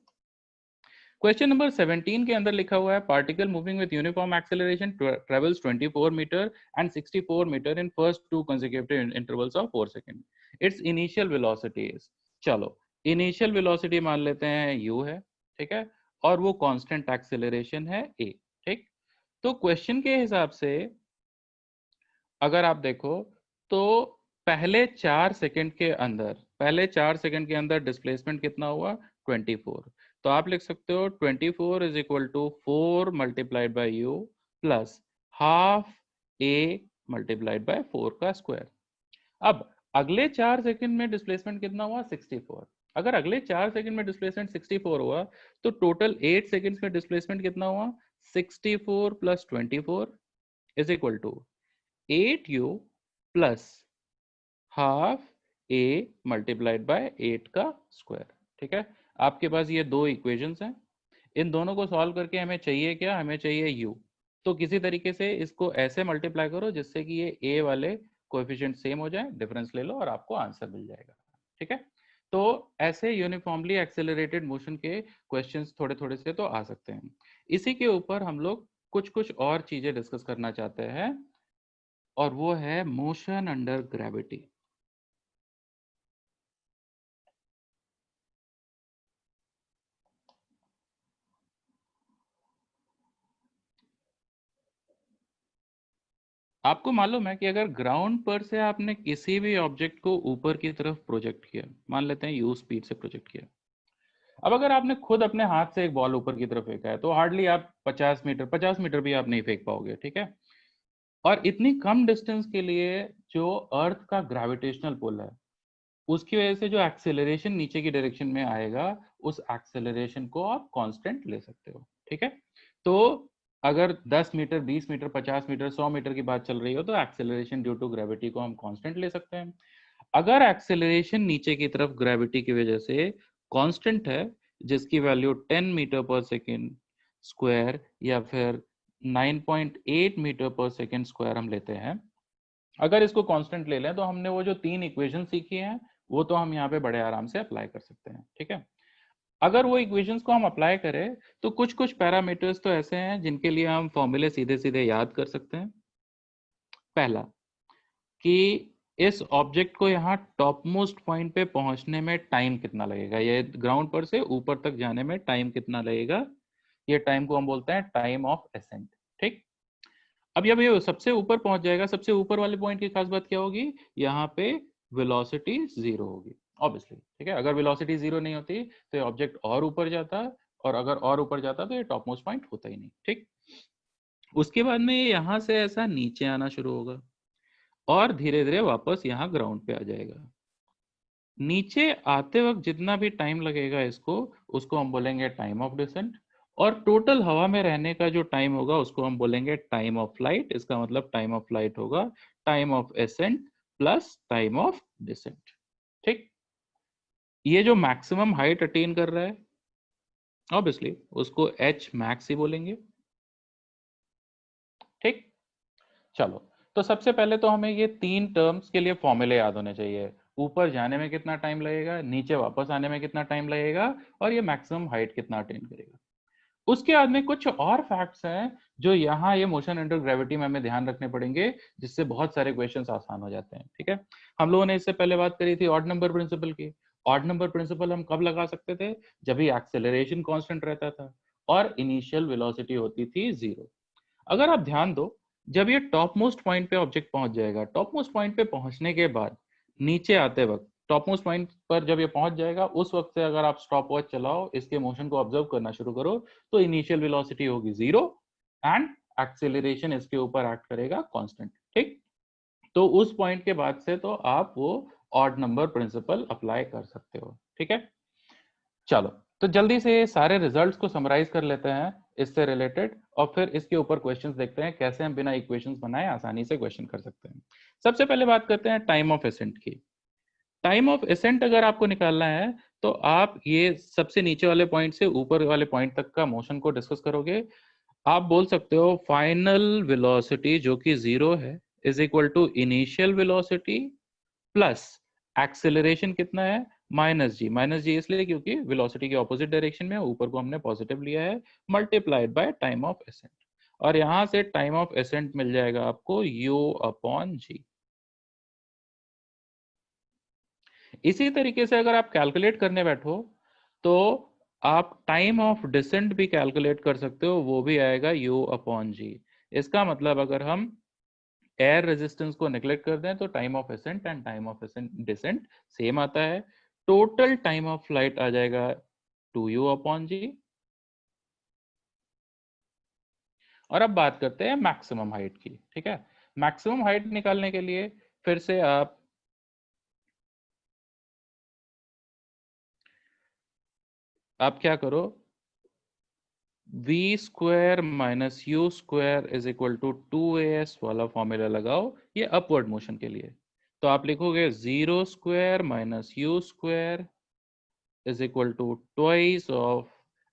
क्वेश्चन नंबर 17 के अंदर लिखा हुआ है particle moving with uniform acceleration travels 24 metre and 64 metre in first two consecutive intervals of 4 second. Its initial velocity is, चलो इनिशियल वेलोसिटी मान लेते हैं u है। ठीक है, और वो कांस्टेंट एक्सेलरेशन है a। ठीक, तो क्वेश्चन के हिसाब से अगर आप देखो तो पहले 4 सेकंड के अंदर डिस्प्लेसमेंट कितना हुआ? 24। तो आप लिख सकते हो 24 is equal to 4 multiplied by u plus half a multiplied by 4 का स्क्वायर। अब अगले 4 सेकंड में डिस्प्लेसमेंट कितना हुआ? 64। अगर अगले 4 सेकंड में डिस्प्लेसमेंट 64 हुआ तो टोटल 8 सेकंड्स में डिस्प्लेसमेंट कितना हुआ? 64 plus 24 is equal to 8u plus half a multiplied by 8 का स्क्वायर। ठीक है, आपके पास ये दो इक्वेशंस हैं, इन दोनों को सॉल्व करके हमें चाहिए क्या? हमें चाहिए u। तो किसी तरीके से इसको ऐसे मल्टीप्लाई करो जिससे कि ये a वाले कोएफिशिएंट सेम हो जाए, डिफरेंस ले लो और आपको आंसर मिल जाएगा। ठीक है, तो ऐसे यूनिफॉर्मली एक्सेलरेटेड मोशन के क्वेश्चंस थोड़े थोड़े से तो आ सकते हैं। इसी के ऊपर हम लोग कुछ कुछ और चीजें डिस्कस करना चाहते हैं, और वो है मोशन अंडर ग्रेविटी। आपको मालूम है कि अगर ग्राउंड पर से आपने किसी भी ऑब्जेक्ट को ऊपर की तरफ प्रोजेक्ट किया, मान लेते हैं यू स्पीड से प्रोजेक्ट किया, अब अगर आपने खुद अपने हाथ से एक बॉल ऊपर की तरफ फेंका है तो हार्डली आप 50 मीटर भी आप नहीं फेंक पाओगे। ठीक है, और इतनी कम डिस्टेंस के लिए जो अर्थ का ग्रेविटेशनल पुल है उसकी वजह से जो एक्सेलरेशन नीचे की डायरेक्शन में आएगा, उस एक्सेलरेशन को आप कांस्टेंट ले सकते हो। ठीक है, तो अगर 10 मीटर, 20 मीटर, 50 मीटर, 100 मीटर की बात चल रही हो तो एक्सेलरेशन ड्यू टू ग्रेविटी को हम कांस्टेंट ले सकते हैं। अगर एक्सेलरेशन नीचे की तरफ ग्रेविटी की वजह से कांस्टेंट है, जिसकी value 10 metre per second square या फिर 9.8 मीटर पर सेकेंड स्क्वायर हम लेते हैं, अगर इसको कांस्टेंट ले लें तो हमने वो जो 3 इक्वेशन सीखी हैं वो तो हम यहाँ पे बड़े आराम से अप्लाई कर सकते हैं। ठीक है, अगर वो इक्वेशंस को हम अप्लाई करें तो कुछ कुछ पैरामीटर्स तो ऐसे हैं जिनके लिए हम फॉर्मूले सीधे सीधे याद कर सकते हैं। पहला कि इस ऑब्जेक्ट को यहाँ टॉप मोस्ट पॉइंट पे पहुंचने में टाइम कितना लगेगा, ये ग्राउंड पर से ऊपर तक जाने में टाइम कितना लगेगा, ये टाइम को हम बोलते हैं टाइम ऑफ एसेंट। ठीक, अब जब ये सबसे ऊपर पहुंच जाएगा, सबसे ऊपर वाले पॉइंट की खास बात क्या होगी? यहाँ पे वेलोसिटी जीरो होगी ऑब्वियसली। ठीक है, अगर वेलोसिटी जीरो नहीं होती तो ये ऑब्जेक्ट और ऊपर जाता, और अगर और ऊपर जाता तो ये टॉप मोस्ट पॉइंट होता ही नहीं। ठीक, उसके बाद में ये यहाँ से ऐसा नीचे आना शुरू होगा और धीरे धीरे वापस यहाँ ग्राउंड पे आ जाएगा। नीचे आते वक्त जितना भी टाइम लगेगा इसको, उसको हम बोलेंगे टाइम ऑफ डिसेंट, और टोटल हवा में रहने का जो टाइम होगा उसको हम बोलेंगे टाइम ऑफ फ्लाइट। इसका मतलब टाइम ऑफ फ्लाइट होगा time of ascent plus time of descent. ठीक, ये जो मैक्सिमम हाइट अटेन कर रहा है ऑब्वियसली उसको एच मैक्स ही बोलेंगे। ठीक, चलो, तो सबसे पहले तो हमें ये 3 टर्म्स के लिए फॉर्मूले याद होने चाहिए। ऊपर जाने में कितना टाइम लगेगा, नीचे वापस आने में कितना टाइम लगेगा, और ये मैक्सिमम हाइट कितना अटेन करेगा। उसके बाद में कुछ और फैक्ट्स हैं जो यहाँ ये मोशन अंडर ग्रेविटी में हमें ध्यान रखने पड़ेंगे, जिससे बहुत सारे क्वेश्चंस आसान हो जाते हैं। ठीक है, हम लोगों ने इससे पहले बात करी थी ऑड नंबर प्रिंसिपल की। ऑड नंबर प्रिंसिपल हम कब लगा सकते थे? जब भी एक्सेलरेशन कांस्टेंट रहता था और इनिशियल वेलोसिटी होती थी 0। अगर आप ध्यान दो, जब ये टॉप मोस्ट पॉइंट पे ऑब्जेक्ट पहुंच जाएगा, टॉप मोस्ट पॉइंट पे पहुंचने के बाद नीचे आते वक्त, टॉप मोस्ट पॉइंट पर जब ये पहुंच जाएगा, उस वक्त से अगर आप स्टॉप वॉच चलाओ, इसके मोशन को ऑब्जर्व करना शुरू करो, तो इनिशियल वेलोसिटी होगी 0 एंड एक्सेलरेशन इसके ऊपर एक्ट करेगा कांस्टेंट। ठीक, तो उस पॉइंट के बाद से तो आप वो ऑड नंबर प्रिंसिपल अप्लाई कर सकते हो। ठीक है, चलो तो जल्दी से सारे रिजल्ट्स को समराइज कर लेते हैं इससे रिलेटेड, और फिर इसके ऊपर क्वेश्चंस देखते हैं कैसे हम बिना इक्वेशंस बनाए आसानी से क्वेश्चन कर सकते हैं। सबसे पहले बात करते हैं टाइम ऑफ एसेंट की। टाइम ऑफ एसेंट अगर आपको निकालना है तो आप ये सबसे नीचे वाले पॉइंट से ऊपर वाले पॉइंट तक का मोशन को डिस्कस करोगे। आप बोल सकते हो फाइनल वेलोसिटी जो कि 0 है is equal to initial velocity plus acceleration कितना है, माइनस जी इसलिए क्योंकि वेलोसिटी के ऑपोजिट डायरेक्शन में, ऊपर को हमने पॉजिटिव लिया है, multiplied by time of ascent. और यहां से टाइम ऑफ एसेंट मिल जाएगा आपको u अपॉन जी। इसी तरीके से अगर आप कैलकुलेट करने बैठो तो आप टाइम ऑफ डिसेंट भी कैलकुलेट कर सकते हो, वो भी आएगा u अपॉन जी। इसका मतलब अगर हम एयर रेजिस्टेंस को नेग्लेक्ट कर दें तो time of ascent and time of descent same आता है। टोटल टाइम ऑफ फ्लाइट आ जाएगा 2u अपॉन जी। और अब बात करते हैं मैक्सिमम हाइट की। ठीक है, मैक्सिमम हाइट निकालने के लिए फिर से आप क्या करो, v square minus u square is equal to 2as वाला फॉर्मूला लगाओ ये अपवर्ड मोशन के लिए। तो आप लिखोगे 0 square minus u square is equal to twice of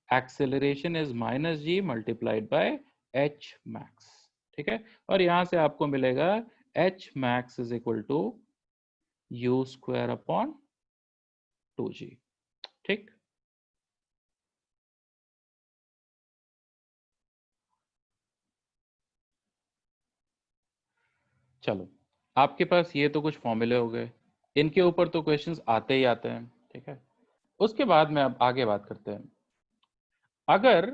acceleration is minus g multiplied by h max। ठीक है, और यहां से आपको मिलेगा h max is equal to u square upon 2g। ठीक, चलो आपके पास ये तो कुछ फॉर्मूले हो गए, इनके ऊपर तो क्वेश्चंस आते ही आते हैं। ठीक है, उसके बाद में अब आगे बात करते हैं। अगर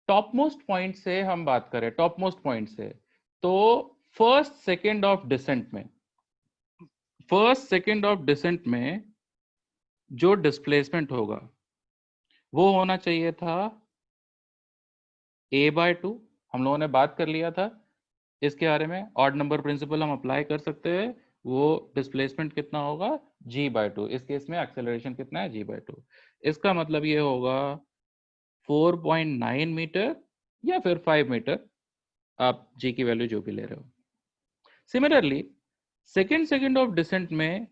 टॉप मोस्ट पॉइंट से हम बात करें, टॉप मोस्ट पॉइंट से, तो फर्स्ट सेकेंड ऑफ डिसेंट में, फर्स्ट सेकेंड ऑफ डिसेंट में जो डिस्प्लेसमेंट होगा वो होना चाहिए था a/2। हम लोगों ने बात कर लिया था इसके बारे में, ऑड नंबर प्रिंसिपल हम अप्लाई कर सकते हैं। वो डिस्प्लेसमेंट कितना होगा, g/2। इस केस में एक्सेलरेशन कितना है, g/2। इसका मतलब ये होगा 4.9 मीटर या फिर 5 मीटर, आप g की वैल्यू जो भी ले रहे हो। Similarly second second of descent में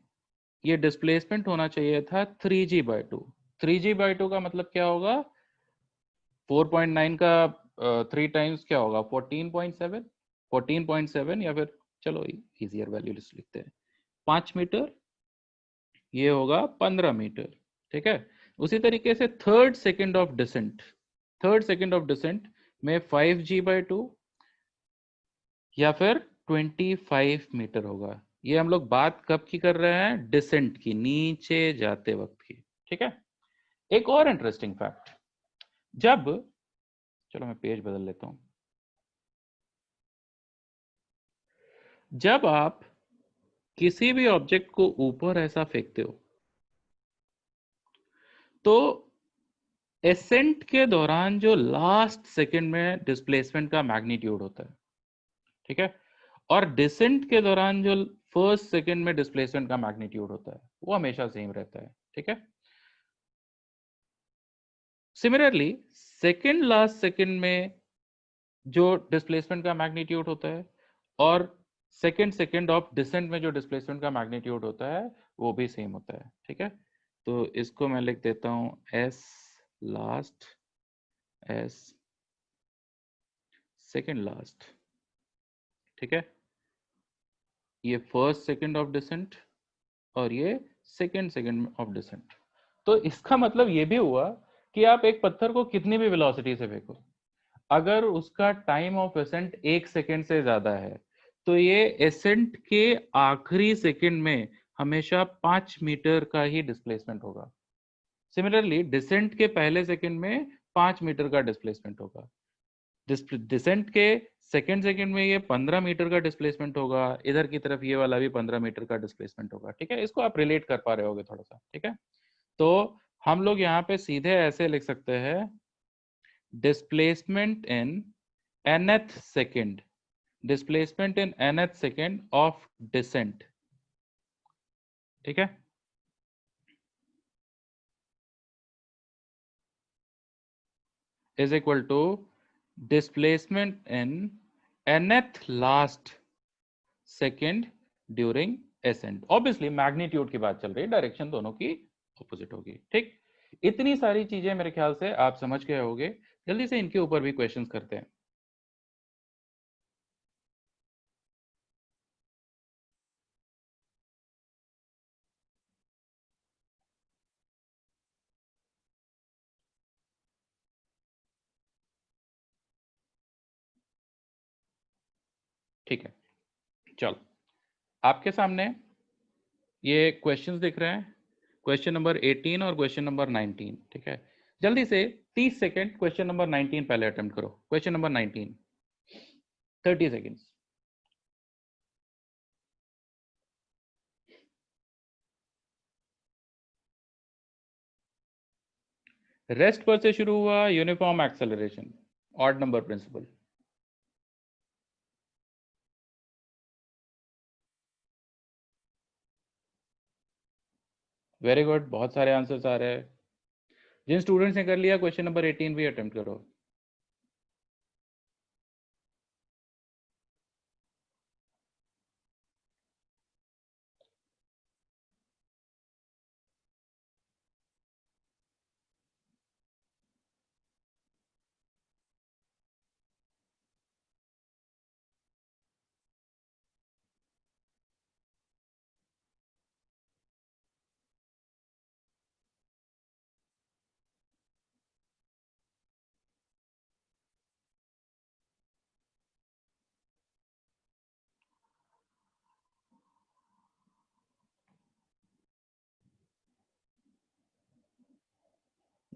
ये डिस्प्लेसमेंट होना चाहिए था 3g/2। 3g/2 का मतलब क्या होगा, 4.9 का 3 टाइम्स क्या होगा, 14.7। 14.7 या फिर चलो इजियर वैल्यू लिखते हैं 5 मीटर, ये होगा 15 मीटर। ठीक है, उसी तरीके से third second of descent, third second of descent में 5g/2 या फिर 25 मीटर होगा। ये हम लोग बात कब की कर रहे हैं, डिसेंट की, नीचे जाते वक्त की। ठीक है, एक और इंटरेस्टिंग फैक्ट, जब, चलो मैं पेज बदल लेता हूं, जब आप किसी भी ऑब्जेक्ट को ऊपर ऐसा फेंकते हो तो एसेंट के दौरान जो लास्ट सेकंड में डिस्प्लेसमेंट का मैग्नीट्यूड होता है, ठीक है, और डिसेंट के दौरान जो फर्स्ट सेकंड में डिस्प्लेसमेंट का मैग्नीट्यूड होता है वो हमेशा सेम रहता है। ठीक है, सिमिलरली सेकंड लास्ट सेकंड में जो डिस्प्लेसमेंट का मैग्नीट्यूड होता है और सेकंड सेकंड ऑफ डिसेंट में जो डिस्प्लेसमेंट का मैग्नीट्यूड होता है वो भी सेम होता है। ठीक है, तो इसको मैं लिख देता हूं S last, S second last. ठीक है, ये फर्स्ट सेकंड ऑफ डिसेंट और ये सेकंड सेकंड ऑफ डिसेंट। तो इसका मतलब ये भी हुआ कि आप एक पत्थर को कितनी भी वेलोसिटी से फेंको, अगर उसका टाइम ऑफ एसेंट 1 सेकेंड से ज्यादा है तो ये एसेंट के आखिरी सेकेंड में हमेशा 5 मीटर का ही डिस्प्लेसमेंट होगा। सिमिलरली डिसेंट के पहले सेकेंड में 5 मीटर का डिस्प्लेसमेंट होगा। डिसेंट के सेकेंड सेकेंड में ये 15 मीटर का डिस्प्लेसमेंट होगा, इधर की तरफ ये वाला भी 15 मीटर का डिस्प्लेसमेंट होगा। ठीक है, इसको आप रिलेट कर पा रहे होगे थोड़ा सा। ठीक है, तो हम लोग यहाँ पे सीधे ऐसे लिख सकते हैं, displacement in nth second, displacement in nth second of descent. ठीक है, is equal to displacement in nth last second during ascent. Obviously magnitude की बात चल रही है, डायरेक्शन दोनों की ऑपोजिट होगी। ठीक, इतनी सारी चीजें मेरे ख्याल से आप समझ गए होंगे। जल्दी से इनके ऊपर भी क्वेश्चंस करते हैं। ठीक है, चलो आपके सामने ये क्वेश्चंस दिख रहे हैं, क्वेश्चन नंबर 18 और क्वेश्चन नंबर 19। ठीक है, जल्दी से 30 सेकेंड क्वेश्चन नंबर 19 पहले अटेम्प्ट करो। Question number 19, 30 seconds. रेस्ट पर से शुरू हुआ uniform acceleration, odd number principle. Very good, बहुत सारे आंसर्स आ रहे हैं। जिन स्टूडेंट्स ने कर लिया क्वेश्चन नंबर 18 भी अटेम्प्ट करो।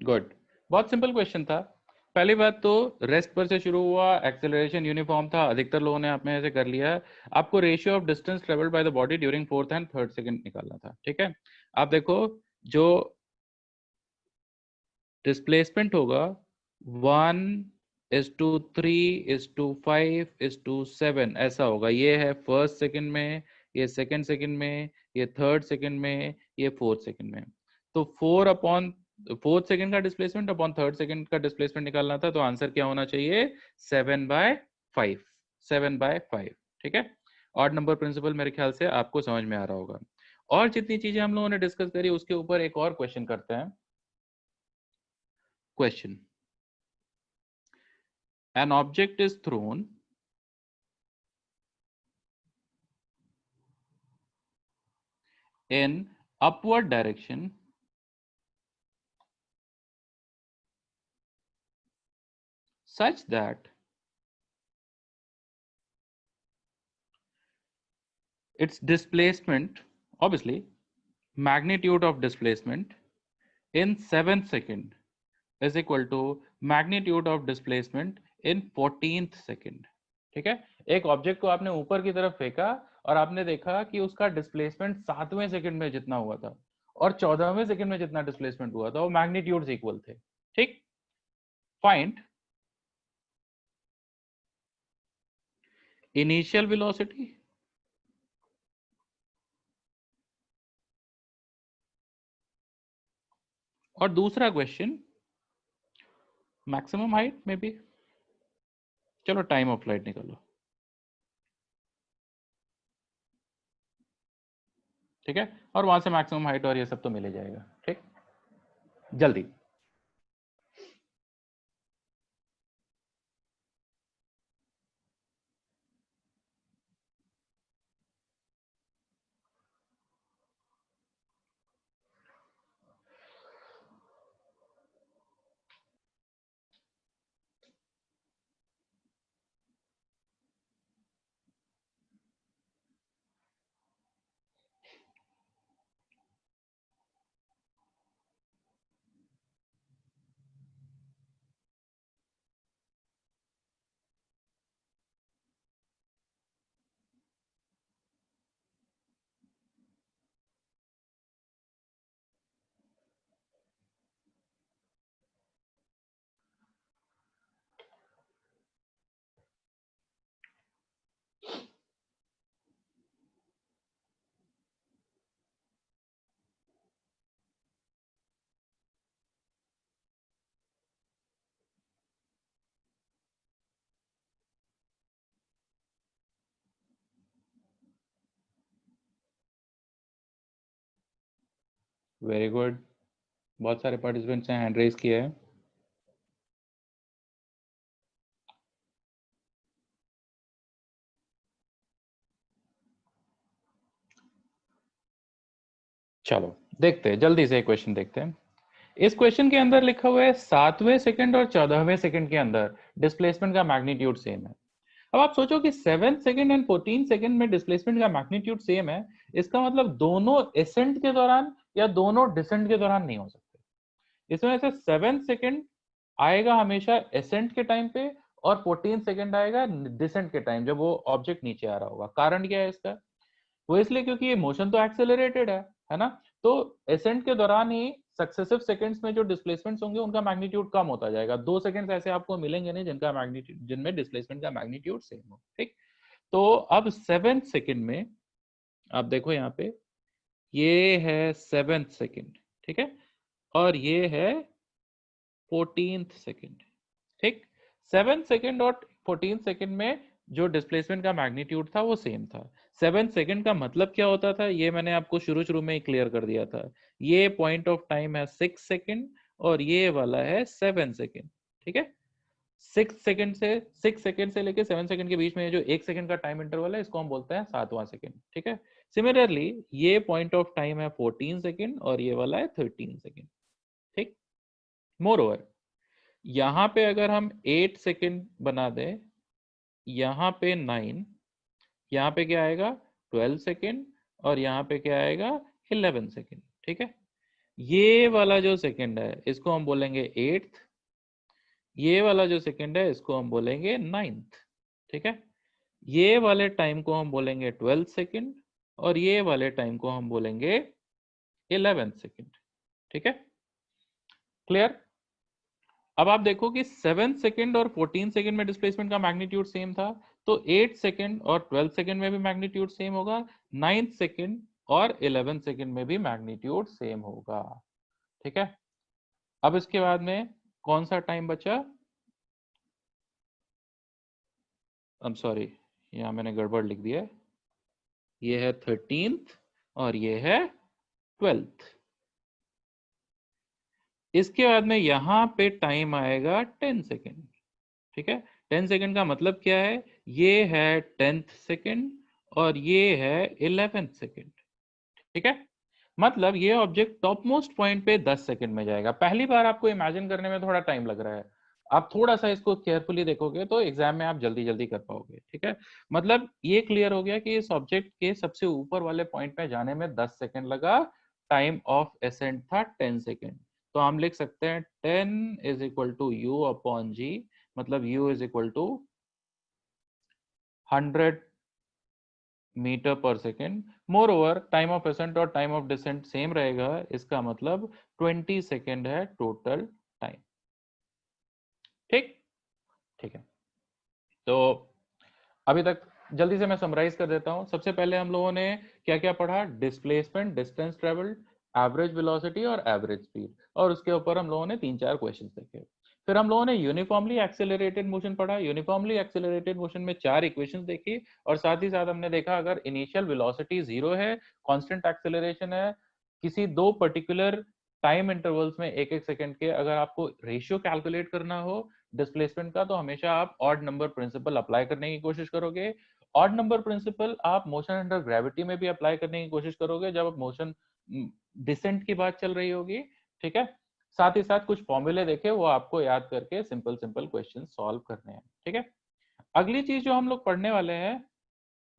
गुड, बहुत सिंपल क्वेश्चन था। पहली बात तो रेस्ट पर से शुरू हुआ, एक्सेलरेशन यूनिफॉर्म था, अधिकतर लोगों ने आप में से कर लिया है। आपको ratio of distance travelled by the body during fourth and third second निकालना था। ठीक है, आप देखो जो डिस्प्लेसमेंट होगा 1:3:5:7 ऐसा होगा। ये है फर्स्ट सेकंड में, ये सेकंड सेकंड में, ये थर्ड सेकंड में, ये फोर्थ सेकंड में। तो 4 अपॉन फोर्थ सेकंड का डिस्प्लेसमेंट अपॉन थर्ड सेकंड का डिस्प्लेसमेंट निकालना था, तो आंसर क्या होना चाहिए? 7/5, 7/5। ठीक है, ऑड नंबर प्रिंसिपल मेरे ख्याल से आपको समझ में आ रहा होगा। और जितनी चीजें हम लोगों ने डिस्कस करी उसके ऊपर एक और क्वेश्चन करते हैं। Question, an object is thrown in upward direction such that its displacement, obviously magnitude of displacement in 7th second is equal to magnitude of displacement in 14th second। ठीक है, एक ऑब्जेक्ट को आपने ऊपर की तरफ फेंका और आपने देखा कि उसका डिस्प्लेसमेंट 7वें सेकंड में जितना हुआ था और 14वें सेकंड में जितना डिस्प्लेसमेंट हुआ था वो मैग्नीट्यूड्स इक्वल थे। ठीक, फाइंड इनिशियल वेलोसिटी और दूसरा क्वेश्चन मैक्सिमम हाइट में भी। चलो टाइम ऑफ फ्लाइट निकालो। ठीक है, और वहां से मैक्सिमम हाइट और ये सब तो मिल ही जाएगा। ठीक, जल्दी। वेरी गुड, बहुत सारे पार्टिसिपेंट्स ने हैंड रेज किया है। चलो देखते हैं, जल्दी से क्वेश्चन देखते हैं। इस क्वेश्चन के अंदर लिखा हुआ है 7वें सेकंड और 14वें सेकंड के अंदर डिस्प्लेसमेंट का मैग्नीट्यूड सेम है। अब आप सोचो कि 7 सेकंड एंड 14 सेकंड में डिस्प्लेसमेंट का मैग्नीट्यूड सेम है, इसका मतलब दोनों एसेंट के दौरान या दोनों डिसेंट के दौरान नहीं हो सकते। इसमें से 7 सेकंड आएगा हमेशा एसेंट के टाइम पे और 14 सेकंड आएगा डिसेंट के टाइम, जब वो ऑब्जेक्ट नीचे आ रहा होगा। कारण क्या है इसका? वो इसलिए क्योंकि ये मोशन तो एक्सेलरेटेड है ना, तो एसेंट के दौरान ही सक्सेसिव सेकंड्स में जो डिस्प्लेसमेंट्स होंगे उनका मैग्नीट्यूड कम होता जाएगा। 2 सेकंड्स ऐसे आपको मिलेंगे नहीं जिनका मैग्नीट्यूड, जिनमें डिस्प्लेसमेंट का मैग्नीट्यूड सेम हो। ठीक, तो अब 7 सेकंड में आप देखो यहाँ पे, ये है 7 सेकंड, ठीक है, और ये है 14 सेकंड। ठीक, 7 सेकंड और 14 सेकंड में जो डिस्प्लेसमेंट का मैग्नीट्यूड था वो सेम था। 7 सेकंड का मतलब क्या होता था, ये मैंने आपको शुरू शुरू में ही क्लियर कर दिया था। ये पॉइंट ऑफ टाइम है 6 सेकंड और ये वाला है 7 सेकंड। ठीक है, 6 सेकंड से लेके 7 सेकंड के बीच में जो 1 सेकंड का टाइम इंटरवल है, इसको हम बोलते हैं 7वां सेकंड। ठीक है, सिमिलरली ये पॉइंट ऑफ टाइम है 14 सेकंड और ये वाला है 13 सेकंड। ठीक, मोर ओवर यहाँ पे अगर हम 8 सेकंड बना दें, यहाँ पे 9, यहाँ पे क्या आएगा 12 सेकंड और यहाँ पे क्या आएगा 11 सेकंड। ठीक है, ये वाला जो सेकंड है इसको हम बोलेंगे 8th, ये वाला जो सेकंड है इसको हम बोलेंगे 9th। ठीक है, ये वाले टाइम को हम बोलेंगे 12 सेकंड और ये वाले टाइम को हम बोलेंगे 11 सेकंड। ठीक है, क्लियर? अब आप देखो कि 7 सेकंड और 14 सेकंड में डिस्प्लेसमेंट का मैग्नीट्यूड सेम था, तो 8 सेकंड और 12 सेकंड में भी मैग्नीट्यूड सेम होगा, 9 सेकंड और 11 सेकंड में भी मैग्नीट्यूड सेम होगा। ठीक है, अब इसके बाद में कौन सा टाइम बचा? आई एम सॉरी, यहाँ मैंने गड़बड़ लिख दिया है, ये है 13th और ये है 12th। इसके बाद में यहाँ पे टाइम आएगा 10 सेकंड। ठीक है, 10 सेकंड का मतलब क्या है, ये है 10th सेकंड और ये है 11th सेकंड। ठीक है, मतलब ये ऑब्जेक्ट टॉप मोस्ट पॉइंट पे 10 सेकंड में जाएगा। पहली बार आपको इमेजिन करने में थोड़ा टाइम लग रहा है, आप थोड़ा सा इसको केयरफुली देखोगे तो एग्जाम में आप जल्दी जल्दी कर पाओगे। ठीक है, मतलब ये क्लियर हो गया कि इस ऑब्जेक्ट के सबसे ऊपर वाले पॉइंट पे जाने में 10 सेकंड लगा, टाइम ऑफ एसेंट था 10 सेकंड। तो हम लिख सकते हैं 10 is equal to u upon g, मतलब u is equal to 100 metre per second. Moreover time of ascent और टाइम ऑफ डिसेंट सेम रहेगा, इसका मतलब 20 सेकेंड है टोटल टाइम। ठीक, ठीक है, तो अभी तक जल्दी से मैं समराइज कर देता हूं। सबसे पहले हम लोगों ने क्या क्या पढ़ा? Displacement, distance travelled, average velocity और एवरेज स्पीड, और उसके ऊपर हम लोगों ने 3-4 क्वेश्चंस देखे। फिर हम लोगों ने यूनिफॉर्मली एक्सेलरेटेड मोशन पढ़ा। यूनिफॉर्मली एक्सेलरेटेड मोशन में 4 इक्वेशंस देखी, और साथ ही साथ हमने देखा अगर इनिशियल वेलोसिटी 0 है, कांस्टेंट एक्सेलरेशन है, किसी दो पर्टिकुलर टाइम इंटरवल्स में 1-1 सेकंड के, अगर आपको रेशियो कैलकुलेट करना हो डिस्प्लेसमेंट का, तो हमेशा आप ऑड नंबर प्रिंसिपल अप्लाई करने की कोशिश करोगे। ऑड नंबर प्रिंसिपल आप मोशन अंडर ग्रेविटी में भी अप्लाई करने की कोशिश करोगे जब मोशन डिसेंट की बात चल रही होगी। ठीक है, साथ ही साथ कुछ फॉर्मूले देखे, वो आपको याद करके सिंपल सिंपल क्वेश्चन सॉल्व करने हैं। ठीक है, अगली चीज जो हम लोग पढ़ने वाले हैं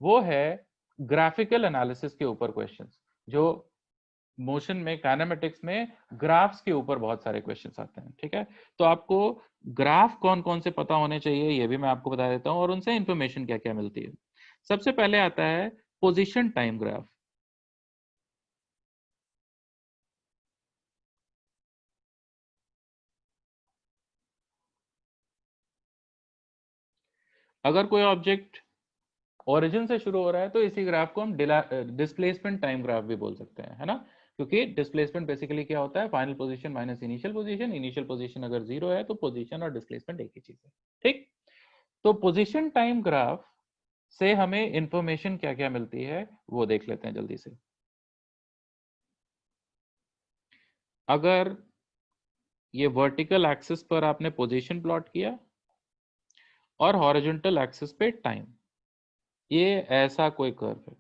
वो है ग्राफिकल एनालिसिस के ऊपर क्वेश्चंस। जो मोशन में, काइनेमेटिक्स में ग्राफ्स के ऊपर बहुत सारे क्वेश्चंस आते हैं। ठीक है, तो आपको ग्राफ कौन कौन से पता होने चाहिए ये भी मैं आपको बता देता हूँ, और उनसे इंफॉर्मेशन क्या क्या मिलती है। सबसे पहले आता है पोजीशन टाइम ग्राफ। अगर कोई ऑब्जेक्ट ओरिजिन से शुरू हो रहा है तो इसी ग्राफ को हम डिस्प्लेसमेंट टाइम ग्राफ भी बोल सकते हैं, है ना, क्योंकि डिस्प्लेसमेंट बेसिकली क्या होता है, final position minus initial position. Initial position अगर 0 है तो पोजीशन और डिस्प्लेसमेंट एक ही चीज है। ठीक, तो पोजीशन टाइम ग्राफ से हमें इंफॉर्मेशन क्या क्या मिलती है वो देख लेते हैं जल्दी से। अगर ये वर्टिकल एक्सिस पर आपने पोजीशन प्लॉट किया और हॉरिजॉन्टल एक्सिस पे टाइम, ये ऐसा कोई कर्व है,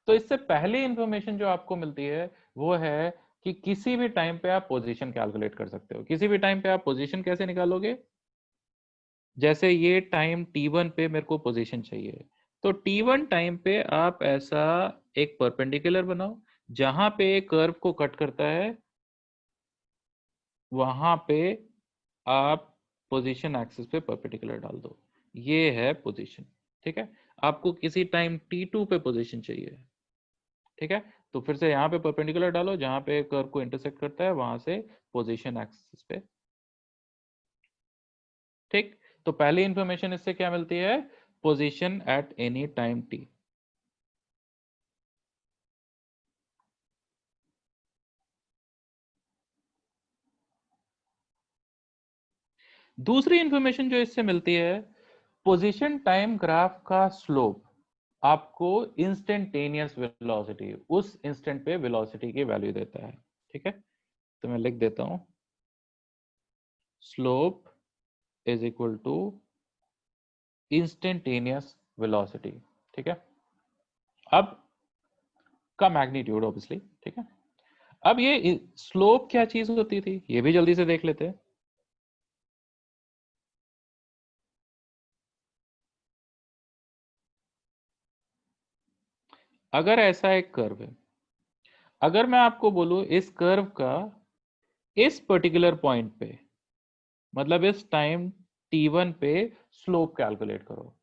तो इससे पहली इंफॉर्मेशन जो आपको मिलती है वो है कि किसी भी टाइम पे आप पोजीशन कैलकुलेट कर सकते हो। किसी भी टाइम पे आप पोजीशन कैसे निकालोगे? जैसे ये टाइम t1 पे मेरे को पोजीशन चाहिए, तो t1 टाइम पे आप ऐसा एक परपेंडिकुलर बनाओ, जहां पे कर्व को कट करता है वहां पे आप पोजीशन एक्सिस पे परपेंडिकुलर डाल दो। ये है पोजीशन। ठीक है, आपको किसी टाइम t2 पे पोजीशन चाहिए। ठीक है, तो फिर से यहाँ पे परपेंडिकुलर डालो, जहां पे कर्व को इंटरसेक्ट करता है वहां से पोजीशन एक्सिस पे। ठीक, तो पहली इंफॉर्मेशन इससे क्या मिलती है? Position at any time t। दूसरी इंफॉर्मेशन जो इससे मिलती है, पोजीशन टाइम ग्राफ का स्लोप आपको इंस्टेंटेनियस वेलोसिटी, उस इंस्टेंट पे वेलोसिटी की वैल्यू देता है। ठीक है, तो मैं लिख देता हूं, slope is equal to instantaneous velocity. ठीक है, अब का मैग्नीट्यूड ऑब्वियसली। ठीक है, अब ये स्लोप क्या चीज होती थी ये भी जल्दी से देख लेते हैं। अगर ऐसा एक कर्व है, अगर मैं आपको बोलूं इस कर्व का इस पर्टिकुलर पॉइंट पे, मतलब इस टाइम t1 पे स्लोप कैलकुलेट करो,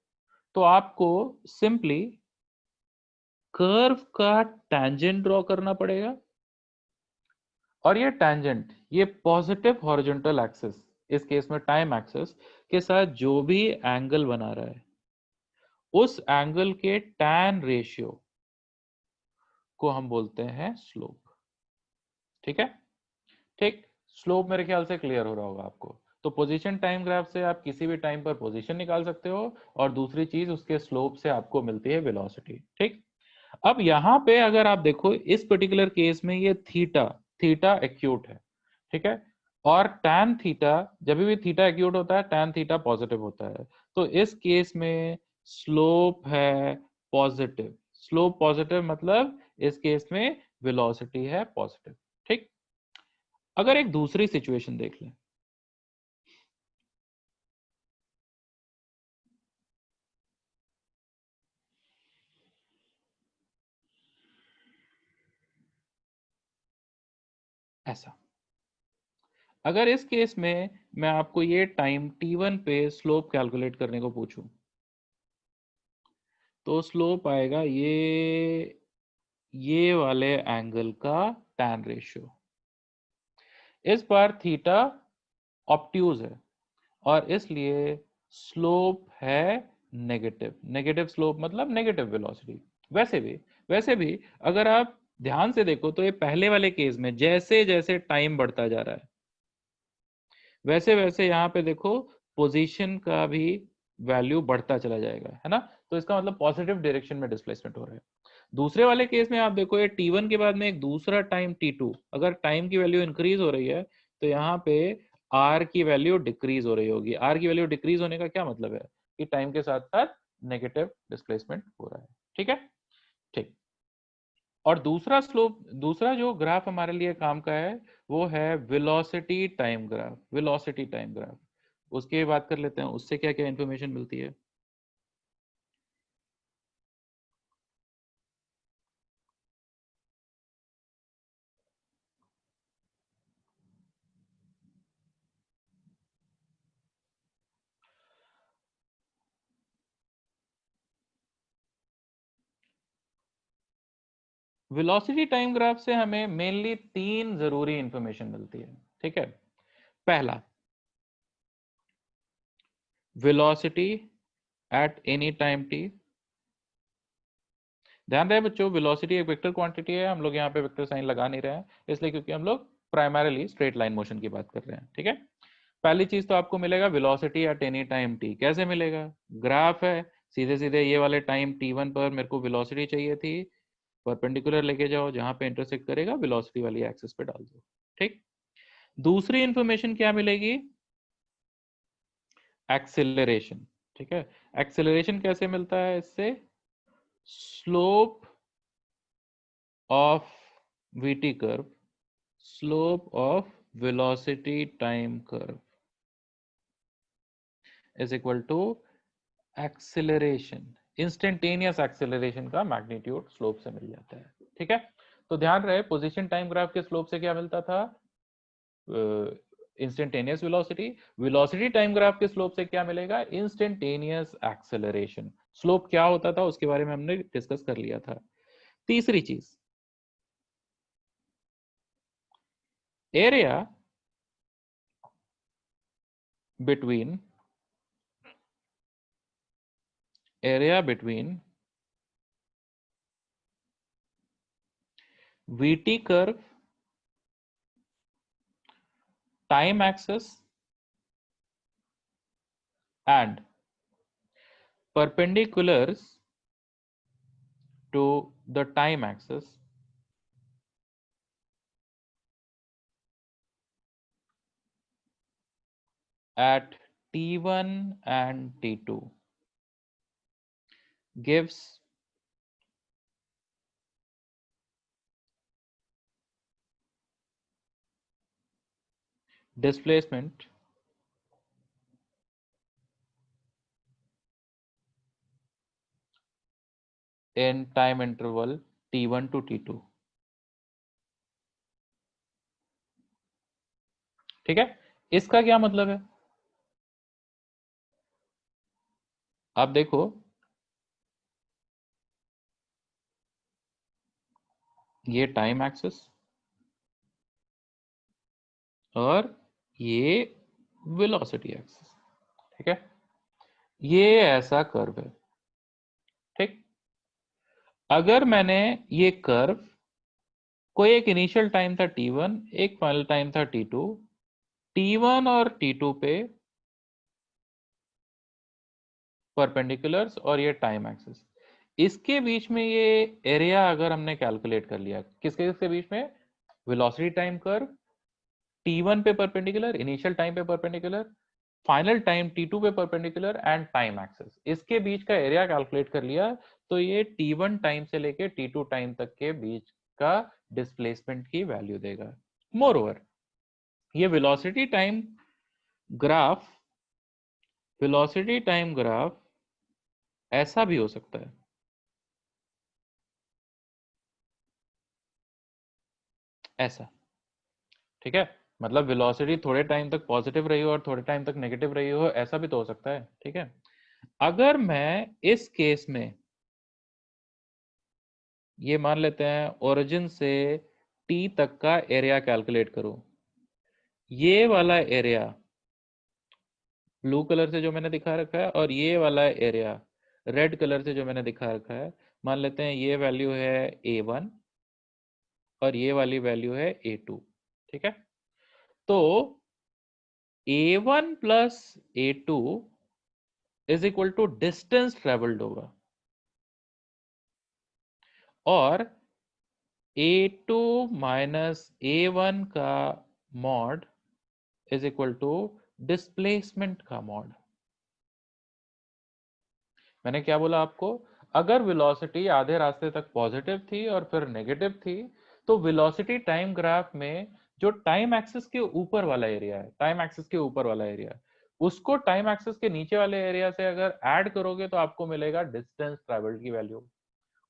तो आपको सिंपली कर्व का टैंजेंट ड्रॉ करना पड़ेगा, और ये टैंजेंट ये पॉजिटिव हॉरिजॉन्टल एक्सिस, इस केस में टाइम एक्सिस के साथ जो भी एंगल बना रहा है उस एंगल के टैन रेशियो को हम बोलते हैं स्लोप। ठीक है, ठीक, स्लोप मेरे ख्याल से क्लियर हो रहा होगा आपको। तो पोजीशन टाइम ग्राफ से आप किसी भी टाइम पर पोजीशन निकाल सकते हो, और दूसरी चीज उसके स्लोप से आपको मिलती है वेलोसिटी। ठीक, अब यहां पे अगर आप देखो इस पर्टिकुलर केस में ये थीटा, थीटा एक्यूट है। ठीक है, और टैन थीटा, जब भी थीटा एक्यूट होता है टैन थीटा पॉजिटिव होता है, तो इस केस में स्लोप है पॉजिटिव। स्लोप पॉजिटिव मतलब इस केस में वेलोसिटी है पॉजिटिव। ठीक, अगर एक दूसरी सिचुएशन देख लें, ऐसा, अगर इस केस में मैं आपको ये टाइम t1 पे स्लोप कैलकुलेट करने को पूछूं, तो स्लोप आएगा ये वाले एंगल का टैन रेशियो। इस बार थीटा ऑब्ट्यूज है और इसलिए स्लोप है नेगेटिव। नेगेटिव स्लोप मतलब नेगेटिव वेलोसिटी। वैसे भी अगर आप ध्यान से देखो तो ये पहले वाले केस में जैसे जैसे टाइम बढ़ता जा रहा है वैसे वैसे यहाँ पे देखो पोजीशन का भी वैल्यू बढ़ता चला जाएगा, है ना? तो इसका मतलब पॉजिटिव डायरेक्शन में डिस्प्लेसमेंट हो रहा है। दूसरे वाले केस में आप देखो ये t1 के बाद में एक दूसरा टाइम t2, अगर टाइम की वैल्यू इंक्रीज हो रही है तो यहाँ पे r की वैल्यू डिक्रीज हो रही होगी। r की वैल्यू डिक्रीज होने का क्या मतलब है कि टाइम के साथ साथ नेगेटिव डिस्प्लेसमेंट हो रहा है। ठीक है, ठीक, और दूसरा स्लोप, दूसरा जो ग्राफ हमारे लिए काम का है वो है velocity time graph. Velocity time graph, उसकी बात कर लेते हैं, उससे क्या क्या इंफॉर्मेशन मिलती है। वेलोसिटी टाइम ग्राफ से हमें मेनली तीन जरूरी इंफॉर्मेशन मिलती है। ठीक है, पहला, velocity at any time t। ध्यान रहे बच्चों, वेलोसिटी एक वेक्टर क्वांटिटी है, हम लोग यहाँ पे वेक्टर साइन लगा नहीं रहे हैं इसलिए क्योंकि हम लोग प्राइमरीली स्ट्रेट लाइन मोशन की बात कर रहे हैं। ठीक है, पहली चीज तो आपको मिलेगा velocity at any time t। कैसे मिलेगा? ग्राफ है, सीधे सीधे ये वाले टाइम t1 पर मेरे को वेलोसिटी चाहिए थी, परपेंडिकुलर लेके जाओ, जहां पे इंटरसेक्ट करेगा वेलोसिटी वाली एक्सिस पे डाल दो। ठीक, दूसरी इंफॉर्मेशन क्या मिलेगी? एक्सेलरेशन। ठीक है, एक्सेलरेशन कैसे मिलता है इससे? Slope of VT curve, slope of velocity time curve is equal to acceleration, instantaneous acceleration का मैग्नीट्यूड स्लोप से मिल जाता है। ठीक है, तो ध्यान रहे पोजीशन टाइम ग्राफ के स्लोप से क्या मिलता था? Instantaneous velocity. Velocity time graph के स्लोप से क्या मिलेगा? Instantaneous acceleration. स्लोप क्या होता था उसके बारे में हमने डिस्कस कर लिया था। तीसरी चीज, area between VT curve, time axis and perpendiculars to the time axis at T1 and T2 gives displacement in time interval T1 to T2। ठीक है, इसका क्या मतलब है? आप देखो, ये टाइम एक्सिस और ये वेलोसिटी एक्सिस। ठीक है, ये ऐसा कर्व है। ठीक, अगर मैंने ये कर्व, कोई एक इनिशियल टाइम था T1, एक फाइनल टाइम था T2, T1 और T2 पे परपेंडिकुलर्स और ये टाइम एक्सिस, इसके बीच में ये एरिया अगर हमने कैलकुलेट कर लिया, किसके किसके बीच में? वेलोसिटी टाइम कर्व T1 पे परपेंडिकुलर, इनिशियल टाइम पे परपेंडिकुलर, फाइनल टाइम T2 पे परपेंडिकुलर एंड टाइम एक्सिस, इसके बीच का एरिया कैलकुलेट कर लिया, तो ये T1 टाइम से लेके T2 टाइम तक के बीच का डिस्प्लेसमेंट की वैल्यू देगा। मोर ओवर, ये ग्राफ वेलोसिटी टाइम ग्राफ ऐसा भी हो सकता है, ऐसा। ठीक है, मतलब वेलोसिटी थोड़े टाइम तक पॉजिटिव रही हो और थोड़े टाइम तक नेगेटिव रही हो, ऐसा भी तो हो सकता है। ठीक है, अगर मैं इस केस में ये मान लेते हैं ओरिजिन से टी तक का एरिया कैलकुलेट करूं, ये वाला एरिया ब्लू कलर से जो मैंने दिखा रखा है और ये वाला एरिया रेड कलर से जो मैंने दिखा रखा है, मान लेते हैं ये वैल्यू है A1 और ये वाली वैल्यू है A2। ठीक है, तो A1 plus A2 is equal to distance travelled होगा, और A2 माइनस A1 का mod is equal to displacement का मॉड। मैंने क्या बोला आपको? अगर वेलोसिटी आधे रास्ते तक पॉजिटिव थी और फिर नेगेटिव थी, तो वेलोसिटी टाइम ग्राफ में जो टाइम एक्सिस के ऊपर वाला एरिया है, टाइम एक्सिस के ऊपर वाला एरिया, उसको टाइम एक्सिस के नीचे वाले एरिया से अगर ऐड करोगे तो आपको मिलेगा डिस्टेंस ट्रैवल्ड की वैल्यू,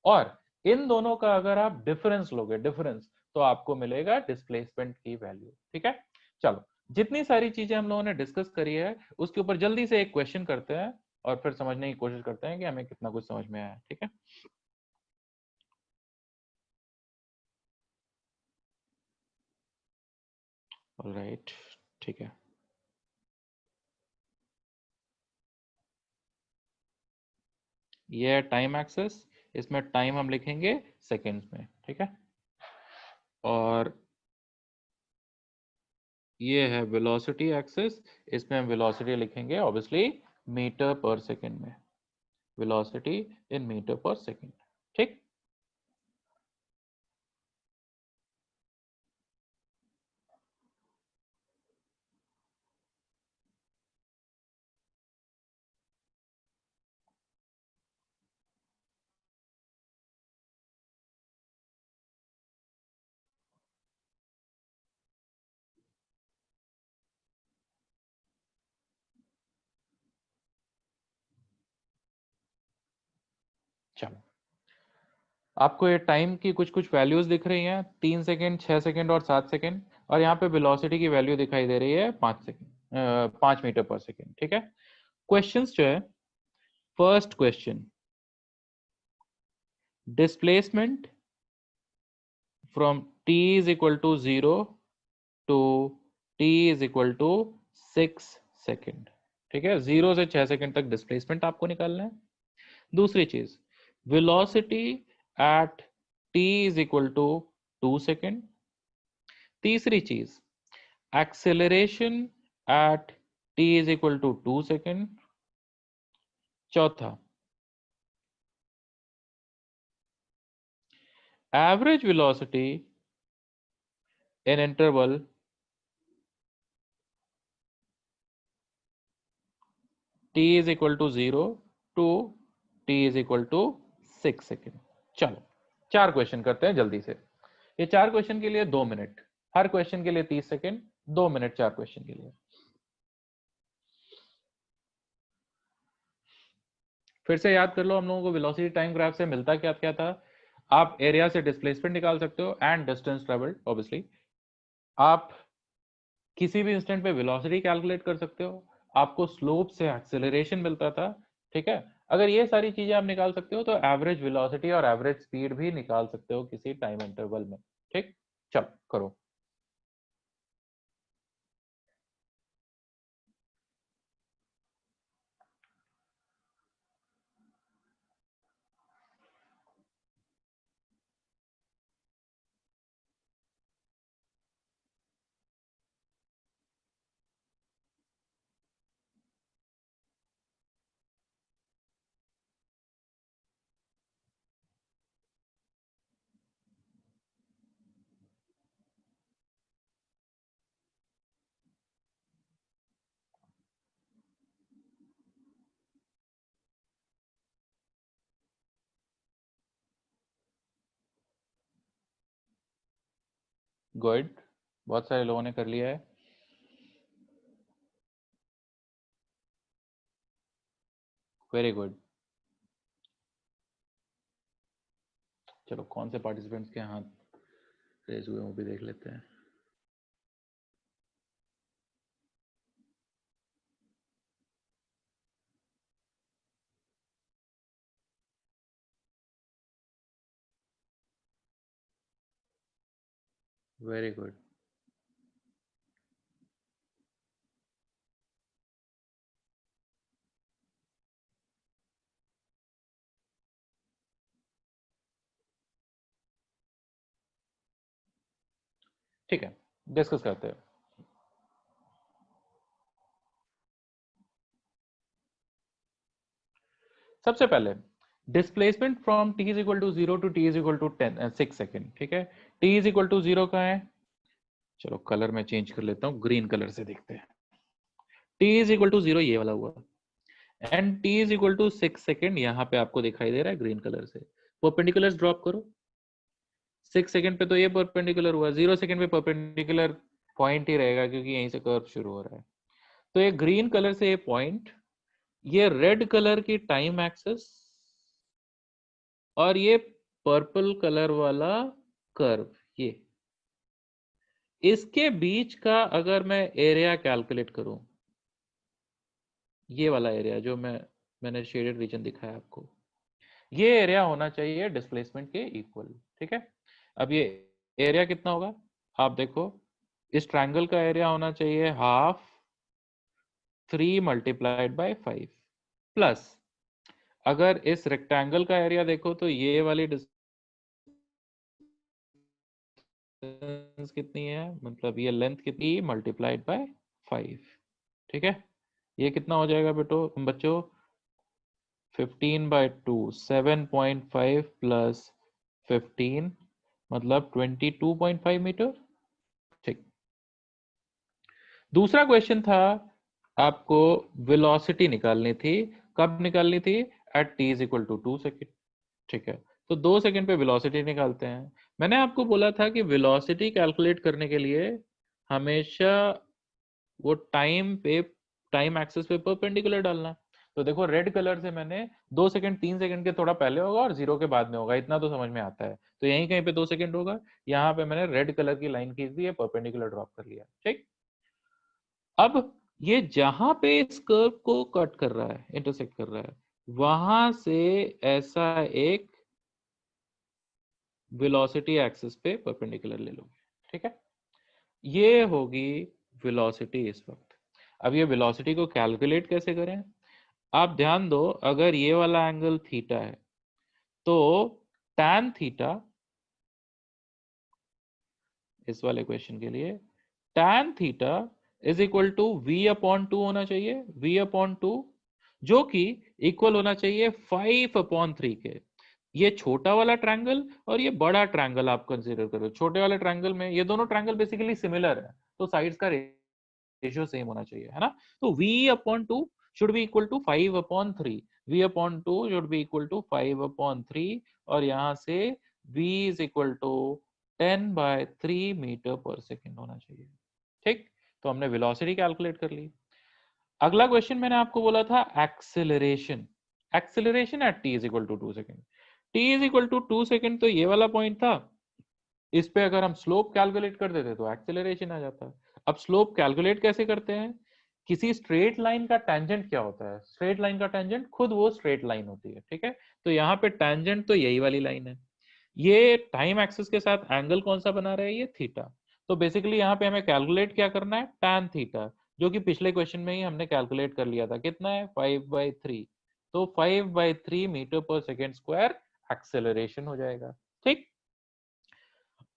और इन दोनों का अगर आप डिफरेंस लोगे, डिफरेंस, तो आपको मिलेगा डिस्प्लेसमेंट की वैल्यू। ठीक है, चलो, जितनी सारी चीजें हम लोगों ने डिस्कस करी है उसके ऊपर जल्दी से एक क्वेश्चन करते हैं और फिर समझने की कोशिश करते हैं कि हमें कितना कुछ समझ में आया। ठीक है, ऑलराइट, ठीक है, ये है टाइम एक्सेस, इसमें टाइम हम लिखेंगे सेकेंड्स में। ठीक है, और ये है वेलोसिटी एक्सिस, इसमें हम वेलोसिटी लिखेंगे ऑब्वियसली मीटर पर सेकेंड में, velocity in metre per second. ठीक, चलो, आपको ये टाइम की कुछ वैल्यूज दिख रही हैं, 3 सेकेंड, 6 सेकेंड और 7 सेकेंड, और यहाँ पे वेलोसिटी की वैल्यू दिखाई दे रही है 5 सेकेंड, 5 मीटर पर सेकेंड। ठीक है, क्वेश्चंस जो है, first question, displacement from t is equal to 0 to t is equal to 6 second. ठीक है, 0 से 6 सेकेंड तक डिस्प्लेसमेंट आपको निकालना है। दूसरी चीज, velocity at t is equal to 2 second. तीसरी चीज, acceleration at t is equal to 2 second. चौथा, average velocity in interval t is equal to 0 to t is equal to 6 second. चलो, 4 क्वेश्चन करते हैं जल्दी से। ये 4 क्वेश्चन के लिए 2 मिनट, हर क्वेश्चन के लिए 30 सेकेंड, 2 मिनट 4 क्वेश्चन के लिए। फिर से याद कर लो, हम लोगों को वेलोसिटी टाइम ग्राफ से मिलता क्या क्या था। आप एरिया से डिस्प्लेसमेंट निकाल सकते हो एंड डिस्टेंस ट्रेवल्ड, ऑब्वियसली। आप किसी भी इंस्टेंट पे वेलोसिटी कैलकुलेट कर सकते हो, आपको स्लोप से एक्सेलरेशन मिलता था। ठीक है, अगर ये सारी चीजें आप निकाल सकते हो तो एवरेज वेलोसिटी और एवरेज स्पीड भी निकाल सकते हो किसी टाइम इंटरवल में। ठीक, चलो करो। गुड, बहुत सारे लोगों ने कर लिया है। Very good. चलो, कौन से पार्टिसिपेंट्स के हाथ रेज हुए वो भी देख लेते हैं। Very good. ठीक है, डिस्कस करते हैं। सबसे पहले, displacement from t is equal to 0 to t is equal to 6 second. ठीक है, t इज इक्वल टू 0 कहाँ है? चलो कलर में चेंज कर लेता हूँ, ग्रीन कलर से देखते हैं। t इज इक्वल टू 0 ये वाला हुआ, and t is equal to 6 second यहाँ पे आपको दिखाई दे रहा है ग्रीन कलर से। परपेंडिकुलर ड्रॉप करो, 6 सेकेंड पे तो ये परपेंडिकुलर हुआ, 0 सेकेंड पे परपेंडिकुलर पॉइंट ही रहेगा क्योंकि यहीं से कर्व शुरू हो रहा है। तो ये ग्रीन कलर से ये पॉइंट, ये रेड कलर की टाइम एक्सिस, और ये पर्पल कलर वाला कर्व, ये इसके बीच का अगर मैं एरिया कैलकुलेट करूं, ये वाला एरिया जो मैंने शेडेड रीजन दिखाया आपको, ये एरिया होना चाहिए डिस्प्लेसमेंट के इक्वल। ठीक है, अब ये एरिया कितना होगा आप देखो, इस ट्रायंगल का एरिया होना चाहिए हाफ 3 मल्टीप्लाइड बाय 5, प्लस अगर इस रेक्टेंगल का एरिया देखो तो ये वाली डिस्टेंस कितनी है, मतलब ये लेंथ कितनी, मल्टीप्लाइड बाय 5। ठीक है, ये कितना हो जाएगा बच्चों, 15/2, 7.5 प्लस 15 मतलब 22.5 मीटर। ठीक, दूसरा क्वेश्चन था, आपको वेलोसिटी निकालनी थी, कब निकालनी थी, at t is equal to 2 second. ठीक है, तो 2 सेकेंड पे वेलोसिटी निकालते हैं। मैंने आपको बोला था कि वेलोसिटी कैलकुलेट करने के लिए हमेशा वो टाइम एक्सिस पे परपेंडिकुलर डालना। तो देखो रेड कलर से मैंने 2 सेकंड 3 सेकंड के थोड़ा पहले होगा और 0 के बाद में होगा, इतना तो समझ में आता है। तो यहीं कहीं पे 2 सेकंड होगा, यहाँ पे मैंने रेड कलर की लाइन खींच दी है, परपेंडिकुलर ड्रॉप कर लिया। ठीक, अब ये जहां पे इस कर्व को कट कर रहा है, इंटरसेक्ट कर रहा है, वहां से ऐसा एक वेलोसिटी एक्सिस पे परपेंडिकुलर ले लोगे। ठीक है, ये होगी वेलोसिटी इस वक्त। अब ये वेलोसिटी को कैलकुलेट कैसे करें? आप ध्यान दो, अगर ये वाला एंगल थीटा है तो tan थीटा, इस वाले क्वेश्चन के लिए tan theta is equal to v/2 होना चाहिए, v/2 जो कि इक्वल होना चाहिए 5/3 के। ये छोटा वाला ट्रायंगल और ये बड़ा ट्रायंगल आप कंसीडर करो। छोटे वाले ट्रायंगल में ये दोनों ट्रायंगल बेसिकली सिमिलर है, तो साइड्स का रेशियो सेम होना चाहिए, है ना। तो v/2 should be equal to 5/3, v/2 should be equal to 5/3 और यहां से v is equal to 10/3 metre per second होना चाहिए। ठीक, तो हमने वेलोसिटी कैलकुलेट कर ली। अगला क्वेश्चन मैंने आपको बोला था acceleration, acceleration at t is equal to 2 second. t is equal to 2 second तो ये वाला पॉइंट था, इस पे अगर हम स्लोप कैलकुलेट कर देते तो एक्सेलरेशन आ जाता। अब स्लोप कैलकुलेट कैसे करते हैं? किसी स्ट्रेट लाइन का टेंजेंट क्या होता है? स्ट्रेट लाइन का टेंजेंट खुद वो स्ट्रेट लाइन होती है। ठीक है, तो यहाँ पे टेंजेंट तो यही वाली लाइन है। ये टाइम एक्सिस के साथ एंगल कौन सा बना रहा है? ये थीटा। तो बेसिकली यहाँ पे हमें कैलकुलेट क्या करना है? tan थीटा, जो कि पिछले क्वेश्चन में ही हमने कैलकुलेट कर लिया था। कितना है? 5/3। तो 5/3 metre per second square acceleration हो जाएगा। ठीक,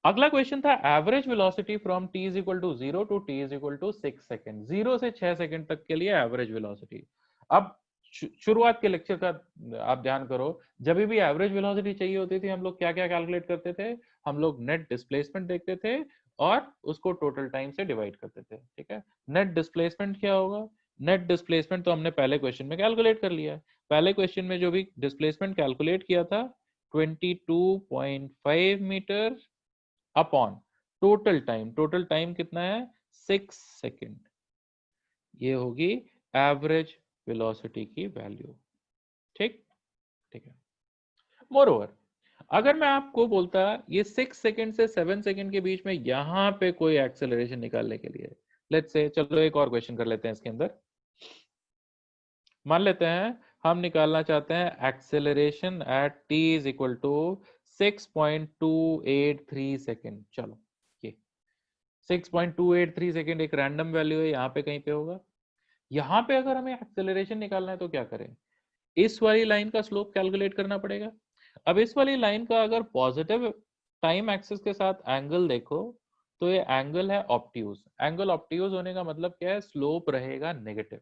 अगला क्वेश्चन था average velocity from t is equal to 0 to t is equal to 6 second. 0 से 6 सेकेंड तक के लिए एवरेज वेलोसिटी। अब शुरुआत के लेक्चर का आप ध्यान करो, जब भी एवरेज वेलोसिटी चाहिए होती थी हम लोग क्या क्या कैलकुलेट करते थे? हम लोग नेट डिस्प्लेसमेंट देखते थे और उसको टोटल टाइम से डिवाइड करते थे। ठीक है, नेट डिस्प्लेसमेंट क्या होगा? नेट डिस्प्लेसमेंट तो हमने पहले क्वेश्चन में कैलकुलेट कर लिया है। पहले क्वेश्चन में जो भी डिस्प्लेसमेंट कैलकुलेट किया था 22.5 मीटर अपॉन टोटल टाइम कितना है? 6 सेकेंड। ये होगी एवरेज वेलोसिटी की वैल्यू। ठीक, ठीक है। मोरओवर, अगर मैं आपको बोलता ये 6 सेकेंड से 7 सेकेंड के बीच में यहां पे कोई एक्सेलरेशन निकालने के लिए, लेट्स से, चलो एक और क्वेश्चन कर लेते हैं इसके अंदर। मान लेते हैं हम निकालना चाहते हैं acceleration at t is equal to 6.283 second. चलो, ये 6.283 सेकेंड एक रैंडम वैल्यू है, यहाँ पे कहीं पे होगा। यहाँ पे अगर हमें एक्सेलरेशन निकालना है तो क्या करें? इस वाली लाइन का स्लोप कैलकुलेट करना पड़ेगा। अब इस वाली लाइन का अगर पॉजिटिव टाइम एक्सिस के साथ एंगल देखो तो ये एंगल है ऑब्ट्यूज। एंगल ऑब्ट्यूज होने का मतलब क्या है? स्लोप रहेगा नेगेटिव।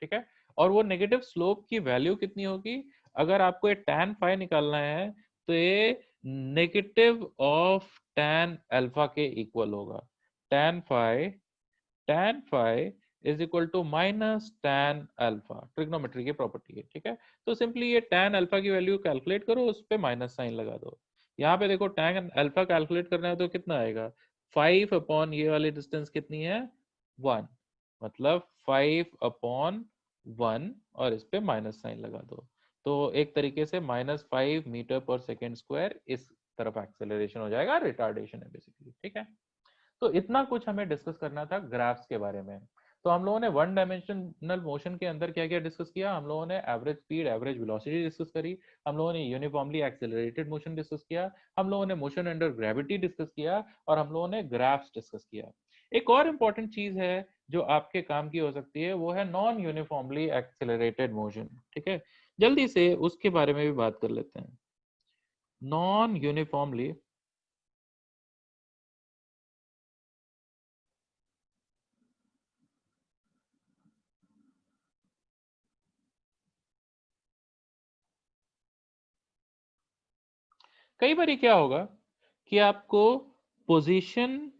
ठीक है, और वो नेगेटिव स्लोप की वैल्यू कितनी होगी? अगर आपको ये tan फाई निकालना है तो ये नेगेटिव ऑफ tan अल्फा के इक्वल होगा। tan phi is equal to minus tan alpha, trigonometry की प्रॉपर्टी है। ठीक है, तो सिंपली ये tan अल्फा की वैल्यू कैलकुलेट करो, उस पे माइनस साइन लगा दो। यहाँ पे देखो tan अल्फा कैलकुलेट करना है तो कितना आएगा? 5 अपॉन ये वाली डिस्टेंस कितनी है? 1, मतलब 5/1 और इस पे माइनस साइन लगा दो। तो एक तरीके से -5 मीटर पर सेकेंड स्क्वायर इस तरफ एक्सेलरेशन हो जाएगा, रिटार्डेशन है बेसिकली। ठीक है, तो इतना कुछ हमें डिस्कस करना था ग्राफ्स के बारे में। तो हम लोगों ने वन डायमेंशनल मोशन के अंदर क्या क्या डिस्कस किया? हम लोगों ने average speed, average velocity discuss करी, हम लोगों ने यूनिफॉर्मली एक्सेलरेटेड मोशन डिस्कस किया, हम लोगों ने मोशन अंडर ग्रेविटी डिस्कस किया और हम लोगों ने ग्राफ्स डिस्कस किया। एक और इम्पॉर्टेंट चीज है जो आपके काम की हो सकती है, वो है नॉन यूनिफॉर्मली एक्सेलरेटेड मोशन। ठीक है, जल्दी से उसके बारे में भी बात कर लेते हैं। नॉन यूनिफॉर्मली कई बार क्या होगा कि आपको position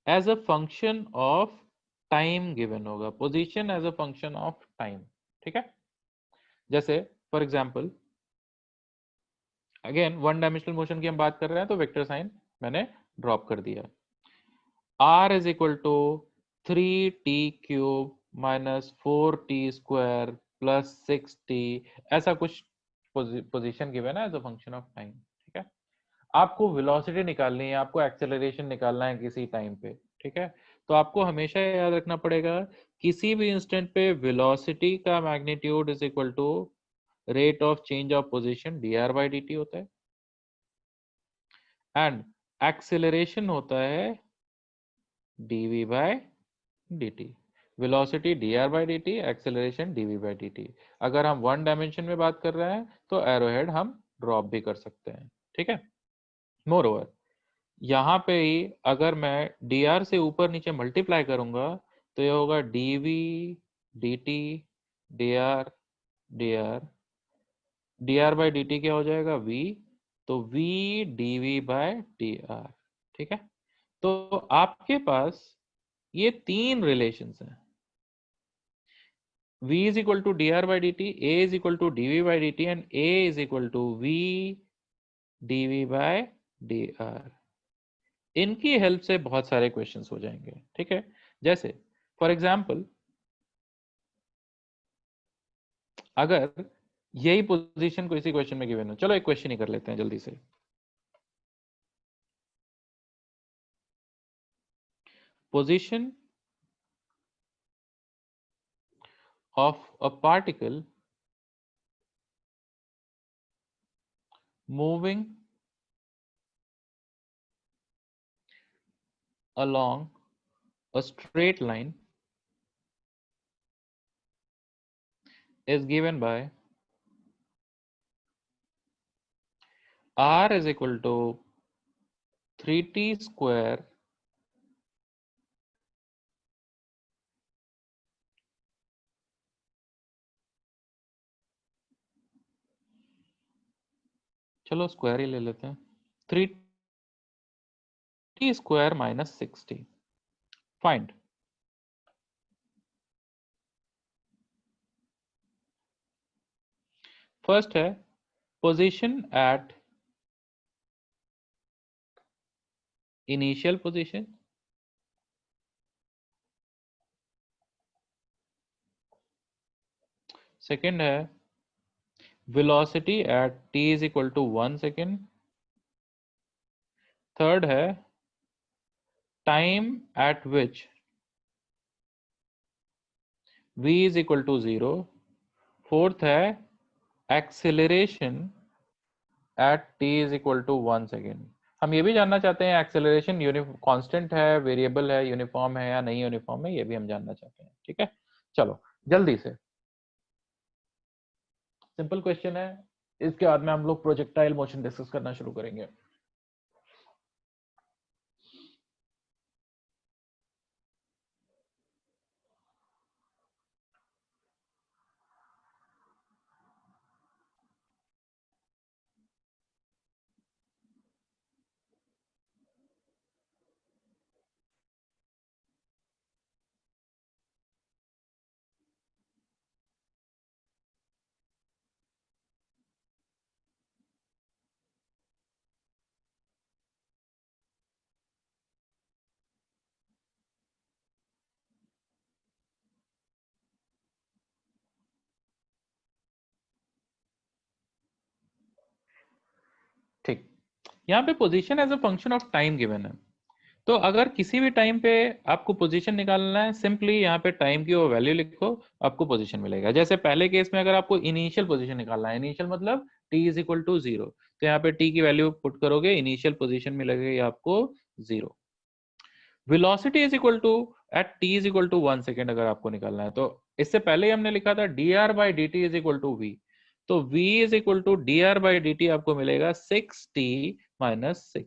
as a function of time given होगा, position as a function of time. ठीक है, जैसे for example again one dimensional motion की हम बात कर रहे हैं तो वेक्टर साइन मैंने ड्रॉप कर दिया। r is equal to 3t³ minus 4t² plus 6t, ऐसा कुछ पोजीशन गिवन है as a function of time. ठीक है, आपको वेलोसिटी निकालनी है, आपको एक्सेलरेशन निकालना है किसी टाइम पे। ठीक है, तो आपको हमेशा याद रखना पड़ेगा किसी भी इंस्टेंट पे वेलोसिटी का magnitude is equal to rate of change of position dr by dt होता है, एंड एक्सेलरेशन होता है dv by dt। Velocity dr by dt, acceleration dv by dt। अगर हम वन डायमेंशन में बात कर रहे हैं तो एरोहेड हम ड्रॉप भी कर सकते हैं। ठीक है, मोर ओवर यहाँ पे ही अगर मैं dr से ऊपर नीचे मल्टीप्लाई करूंगा तो ये होगा dv dt dr dr dr by dt क्या हो जाएगा v, तो v dv बाय dr। ठीक है, तो आपके पास ये तीन रिलेशंस हैं, v is equal to dr by dt, a is equal to dv by dt and a is equal to v dv by dr। इनकी हेल्प से बहुत सारे क्वेश्चंस हो जाएंगे। ठीक है, जैसे फॉर एग्जांपल अगर यही पोजीशन को इसी क्वेश्चन में गिवन हो, चलो एक क्वेश्चन ही कर लेते हैं जल्दी से। Position of a particle moving along a straight line is given by r is equal to 3t square चलो स्क्वायर ही ले लेते हैं, 3t square minus 6t। Find first है position at initial position, second है velocity at t is equal to 1 second, third है time at which v is equal to 0, fourth है acceleration at t is equal to 1 second. हम ये भी जानना चाहते हैं एक्सेलरेशन कांस्टेंट है, वेरिएबल है, यूनिफॉर्म है या नहीं यूनिफॉर्म है, ये भी हम जानना चाहते हैं। ठीक है, चलो जल्दी से, सिंपल क्वेश्चन है, इसके बाद में हम लोग प्रोजेक्टाइल मोशन डिस्कस करना शुरू करेंगे। ठीक, यहाँ पे position as a function of time given है, तो अगर किसी भी टाइम पे आपको पोजीशन निकालना है, सिंपली यहाँ पे टाइम की वो वैल्यू लिखो, आपको पोजीशन मिलेगा। जैसे पहले केस में अगर आपको इनिशियल पोजीशन निकालना है, इनिशियल मतलब t इज इक्वल टू 0, तो यहाँ पे t की वैल्यू पुट करोगे, इनिशियल पोजीशन मिलेगी आपको 0। Velocity is equal to at t is equal to 1 second अगर आपको निकालना है, तो इससे पहले हमने लिखा था dr by dt is equal to v, तो v is equal to dr by dt आपको मिलेगा 6t माइनस 6।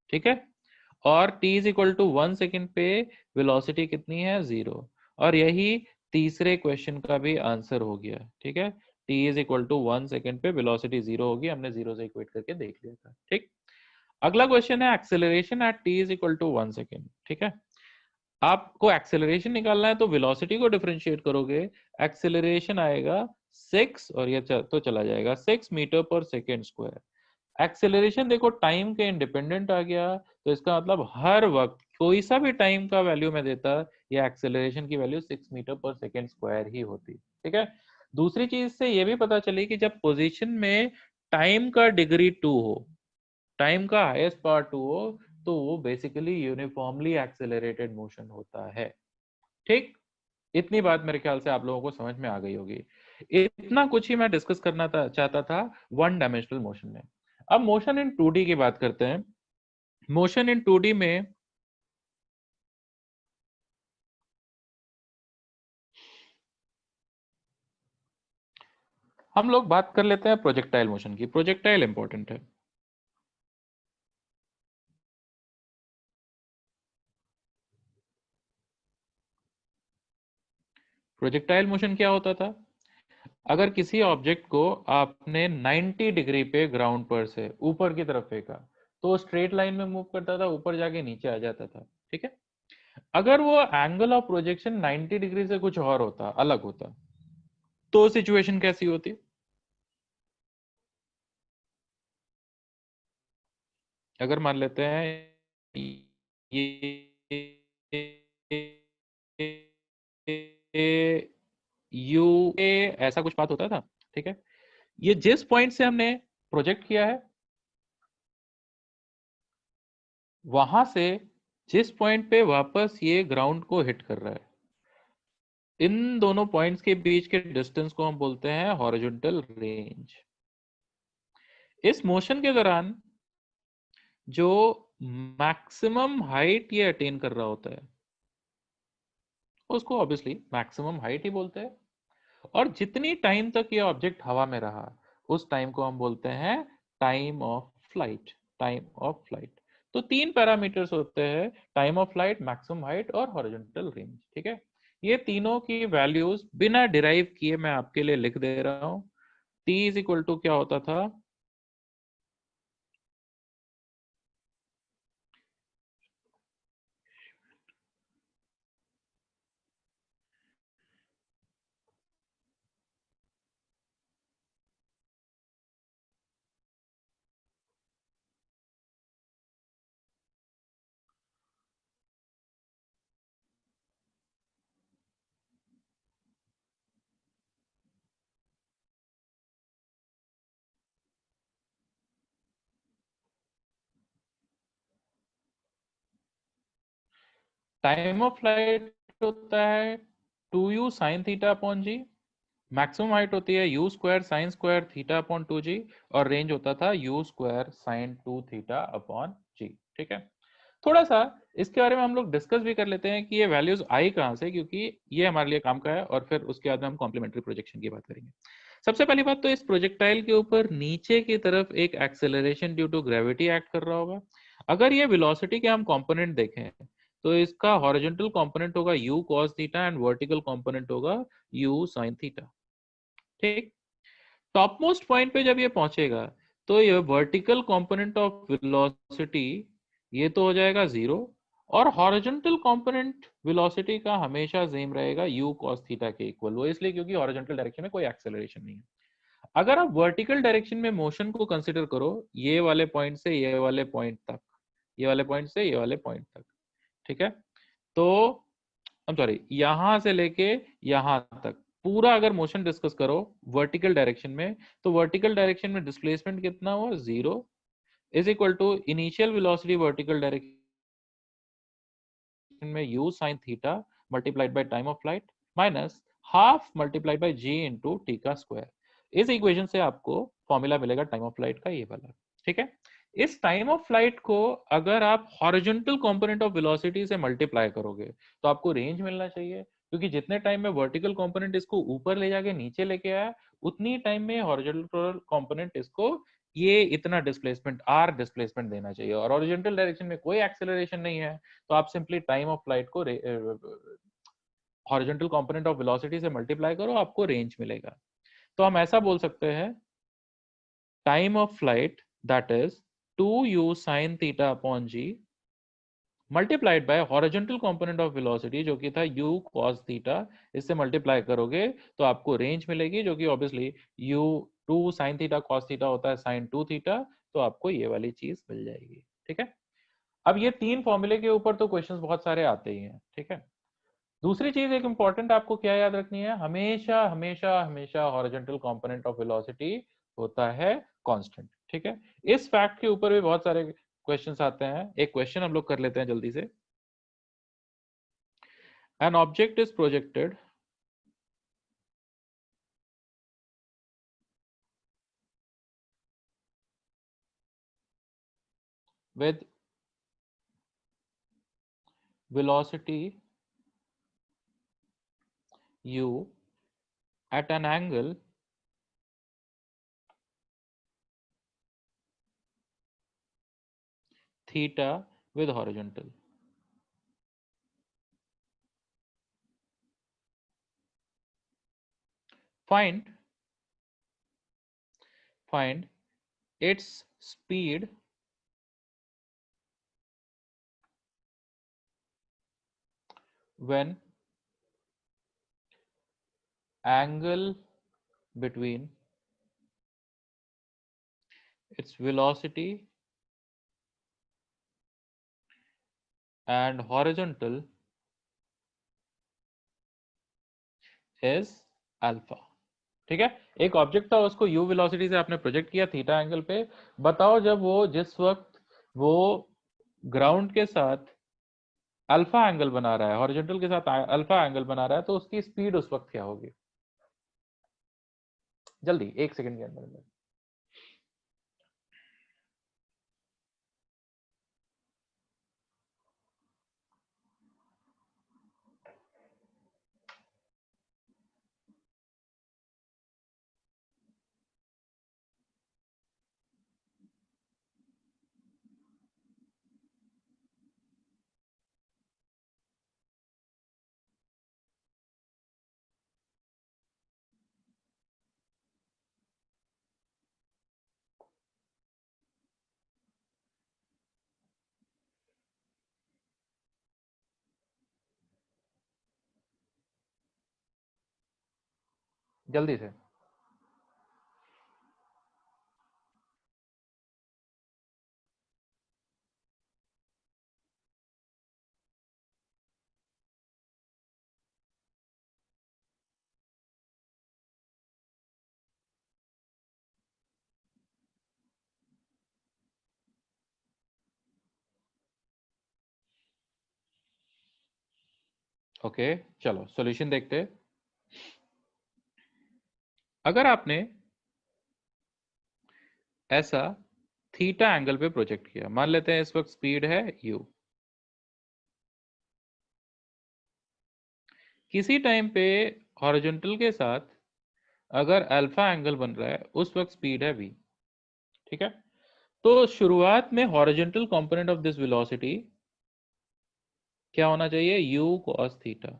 ठीक है, और t is equal to 1 second पे वेलोसिटी कितनी है 0, और यही तीसरे क्वेश्चन का भी आंसर हो गया। ठीक है, t is equal to 1 second पे वेलोसिटी 0 होगी, हमने 0 से इक्वेट करके देख लिया था। ठीक, अगला क्वेश्चन है acceleration at t is equal to 1 second. ठीक है, आपको एक्सेलरेशन निकालना है तो वेलोसिटी को डिफरेंशिएट करोगे, एक्सेलरेशन आएगा 6 और ये तो चला जाएगा 6 metre per second square. Acceleration देखो टाइम के इंडिपेंडेंट आ गया, तो इसका मतलब हर वक्त कोई सा भी टाइम का वैल्यू में देता, ये एक्सेलरेशन की value 6 metre per second square ही होती। ठीक है, दूसरी चीज से ये भी पता चली कि जब पोजीशन में टाइम का डिग्री 2 हो, टाइम का हाईएस्ट पावर 2 हो, तो वो बेसिकली यूनिफॉर्मली एक्सेलरेटेड मोशन होता है। ठीक, इतनी बात मेरे ख्याल से आप लोगों को समझ में आ गई होगी। इतना कुछ ही मैं डिस्कस करना चाहता था वन डायमेंशनल मोशन में। अब मोशन इन 2D की बात करते हैं। मोशन इन 2D में हम लोग बात कर लेते हैं प्रोजेक्टाइल मोशन की। प्रोजेक्टाइल इंपॉर्टेंट है। प्रोजेक्टाइल मोशन क्या होता था? अगर किसी ऑब्जेक्ट को आपने 90 डिग्री पे ग्राउंड पर से ऊपर की तरफ फेंका, तो स्ट्रेट लाइन में मूव करता था, ऊपर जाके नीचे आ जाता था। ठीक है। अगर वो एंगल ऑफ प्रोजेक्शन 90 डिग्री से कुछ और होता, अलग होता, तो सिचुएशन कैसी होती? अगर मान लेते हैं ये यू ए ऐसा कुछ बात होता था। ठीक है। ये जिस पॉइंट से हमने प्रोजेक्ट किया है, वहां से जिस पॉइंट पे वापस ये ग्राउंड को हिट कर रहा है, इन दोनों पॉइंट्स के बीच के डिस्टेंस को हम बोलते हैं हॉरिजॉन्टल रेंज। इस मोशन के दौरान जो मैक्सिमम हाइट ये अटेन कर रहा होता है, उसको ऑब्वियसली मैक्सिमम हाइट ही बोलते हैं। और जितनी टाइम तक ये ऑब्जेक्ट हवा में रहा, उस टाइम को हम बोलते हैं time of flight. Time of flight. तो तीन पैरामीटर्स होते हैं: time of flight, maximum height और हॉरिजॉन्टल रेंज। ठीक है। ये तीनों की वैल्यूज बिना डिराइव किए मैं आपके लिए लिख दे रहा हूं। टी इज इक्वल टू क्या होता था? टाइम ऑफ फ्लाइट होता है 2u sine theta upon g. Maximum height होती है u square sine square theta upon 2g। और रेंज होता था u square sine 2 theta upon g. ठीक है। थोड़ा सा इसके बारे में हम लोग डिस्कस भी कर लेते हैं कि ये वैल्यूज आई कहाँ से, क्योंकि ये हमारे लिए काम का है, और फिर उसके बाद में हम कॉम्प्लीमेंट्री प्रोजेक्शन की बात करेंगे। सबसे पहली बात तो इस प्रोजेक्टाइल के ऊपर नीचे की तरफ एक acceleration due to gravity act कर रहा होगा। अगर ये वेलोसिटी के हम कंपोनेंट देखें, तो इसका हॉरिजॉन्टल कंपोनेंट होगा u cos theta and vertical component होगा u sin थीटा। ठीक। टॉप मोस्ट पॉइंट पे जब ये पहुंचेगा, तो ये वर्टिकल कंपोनेंट ऑफ वेलोसिटी ये तो हो जाएगा जीरो, और हॉरिजॉन्टल कंपोनेंट वेलोसिटी का हमेशा सेम रहेगा u cos थीटा के इक्वल। वो इसलिए क्योंकि हॉरिजॉन्टल डायरेक्शन में कोई एक्सेलरेशन नहीं है। अगर आप वर्टिकल डायरेक्शन में मोशन को कंसीडर करो, ये वाले पॉइंट से ये वाले पॉइंट तक, ये वाले पॉइंट से ये वाले पॉइंट तक। ठीक है। तो I'm सॉरी, यहां से लेके यहां तक पूरा अगर मोशन डिस्कस करो वर्टिकल डायरेक्शन में, तो वर्टिकल डायरेक्शन में डिस्प्लेसमेंट कितना हुआ? Zero is equal to initial velocity vertical direction में u sin theta multiplied by time of flight minus half multiplied by g into T का स्क्वायर। इस equation से आपको फॉर्मूला मिलेगा टाइम ऑफ फ्लाइट का, ये वाला। ठीक है। इस टाइम ऑफ फ्लाइट को अगर आप हॉरिजॉन्टल कंपोनेंट ऑफ वेलोसिटी से मल्टीप्लाई करोगे, तो आपको रेंज मिलना चाहिए, क्योंकि जितने टाइम में वर्टिकल कंपोनेंट इसको ऊपर ले जाके नीचे लेके आया, उतनी टाइम में हॉरिजॉन्टल कंपोनेंट इसको ये इतना डिस्प्लेसमेंट आर डिस्प्लेसमेंट देना चाहिए। और हॉरिजॉन्टल डायरेक्शन में कोई एक्सेलरेशन नहीं है, तो आप सिंपली टाइम ऑफ फ्लाइट को हॉरिजॉन्टल कंपोनेंट ऑफ वेलोसिटी से मल्टीप्लाई करो, आपको रेंज मिलेगा। तो हम ऐसा बोल सकते हैं time of flight that is 2u sin theta upon g multiplied by horizontal component of velocity जो कि था u cos थीटा। इससे मल्टीप्लाई करोगे तो आपको रेंज मिलेगी, जो कि obviously u 2 sin theta cos theta होता है sin 2 थीटा। तो आपको ये वाली चीज मिल जाएगी। ठीक है। अब ये तीन फॉर्मूले के ऊपर तो क्वेश्चंस बहुत सारे आते ही हैं। ठीक है। दूसरी चीज एक इंपॉर्टेंट आपको क्या याद रखनी है, हमेशा हमेशा हमेशा हॉरिजॉन्टल कंपोनेंट ऑफ वेलोसिटी होता है कांस्टेंट। ठीक है, इस फैक्ट के ऊपर भी बहुत सारे क्वेश्चंस आते हैं। एक क्वेश्चन हम लोग कर लेते हैं जल्दी से। An object is projected with velocity u at an angle theta with horizontal. Find its speed when angle between its velocity and horizontal is alpha। ठीक है, एक ऑब्जेक्ट था, उसको u वेलोसिटी से आपने प्रोजेक्ट किया थीटा एंगल पे। बताओ जब वो जिस वक्त वो ग्राउंड के साथ अल्फा एंगल बना रहा है, हॉरिजॉन्टल के साथ अल्फा एंगल बना रहा है, तो उसकी स्पीड उस वक्त क्या होगी? जल्दी, 1 सेकंड के अंदर। जल्दी से। ओके, चलो सॉल्यूशन देखते हैं। अगर आपने ऐसा थीटा एंगल पे प्रोजेक्ट किया, मान लेते हैं इस वक्त स्पीड है u, किसी टाइम पे हॉरिजॉन्टल के साथ अगर अल्फा एंगल बन रहा है, उस वक्त स्पीड है v। ठीक है, तो शुरुआत में horizontal component of this velocity क्या होना चाहिए? u cos theta.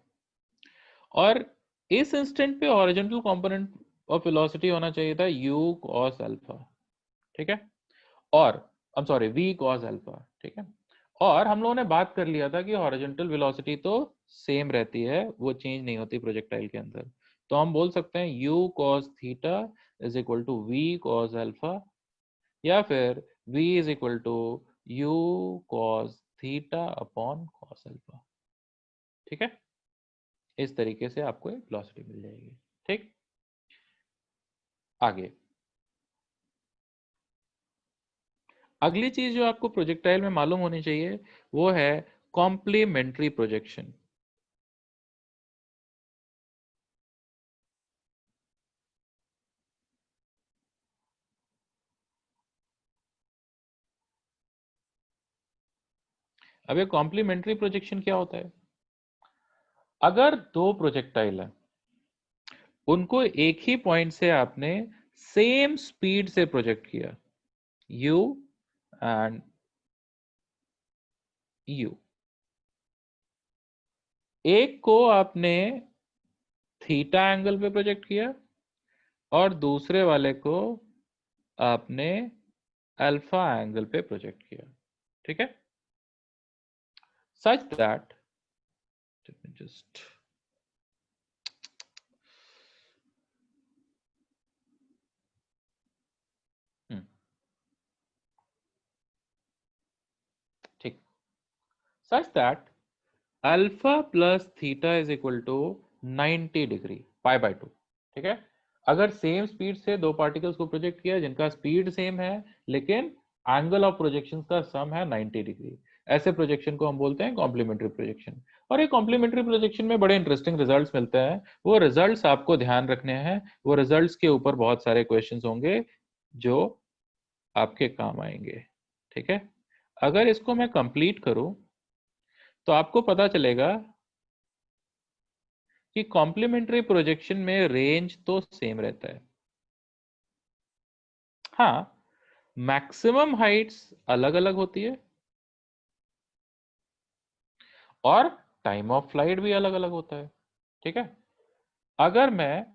और इस इंस्टेंट पे हॉरिजॉन्टल कंपोनेंट ऑफ वेलोसिटी होना चाहिए था u cos अल्फा। ठीक है, और I am sorry v cos alpha. ठीक है, और हम लोगों ने बात कर लिया था कि हॉरिजॉन्टल वेलोसिटी तो सेम रहती है, वो चेंज नहीं होती प्रोजेक्टाइल के अंदर। तो हम बोल सकते हैं u cos theta is equal to v cos alpha, या फिर v is equal to u cos theta upon cos alpha. ठीक है, इस तरीके से आपको एक वेलोसिटी मिल जाएगी। ठीक, आगे अगली चीज जो आपको प्रोजेक्टाइल में मालूम होनी चाहिए वो है कॉम्प्लीमेंट्री प्रोजेक्शन। अब ये कॉम्प्लीमेंट्री प्रोजेक्शन क्या होता है? अगर दो प्रोजेक्टाइल है, उनको एक ही पॉइंट से आपने सेम स्पीड से प्रोजेक्ट किया, u एंड u, एक को आपने थीटा एंगल पे प्रोजेक्ट किया और दूसरे वाले को आपने अल्फा एंगल पे प्रोजेक्ट किया। ठीक है, सच दैट जस्ट ठीक, such that alpha plus theta is equal to 90 degree pi by 2। ठीक है, अगर सेम स्पीड से दो पार्टिकल्स को प्रोजेक्ट किया जिनका स्पीड सेम है लेकिन एंगल ऑफ प्रोजेक्शन का सम है 90 डिग्री, ऐसे प्रोजेक्शन को हम बोलते हैं कॉम्प्लीमेंट्री प्रोजेक्शन। और ये कॉम्प्लीमेंट्री प्रोजेक्शन में बड़े इंटरेस्टिंग रिजल्ट्स मिलते हैं। वो रिजल्ट्स आपको ध्यान रखने हैं, वो रिजल्ट्स के ऊपर बहुत सारे क्वेश्चंस होंगे जो आपके काम आएंगे। ठीक है, अगर इसको मैं कंप्लीट करूं तो आपको पता चलेगा कि कॉम्प्लीमेंट्री प्रोजेक्शन में रेंज तो सेम रहता है। हाँ, मैक्सिमम हाइट्स अलग अलग होती है और टाइम ऑफ फ्लाइट भी अलग अलग होता है। ठीक है, अगर मैं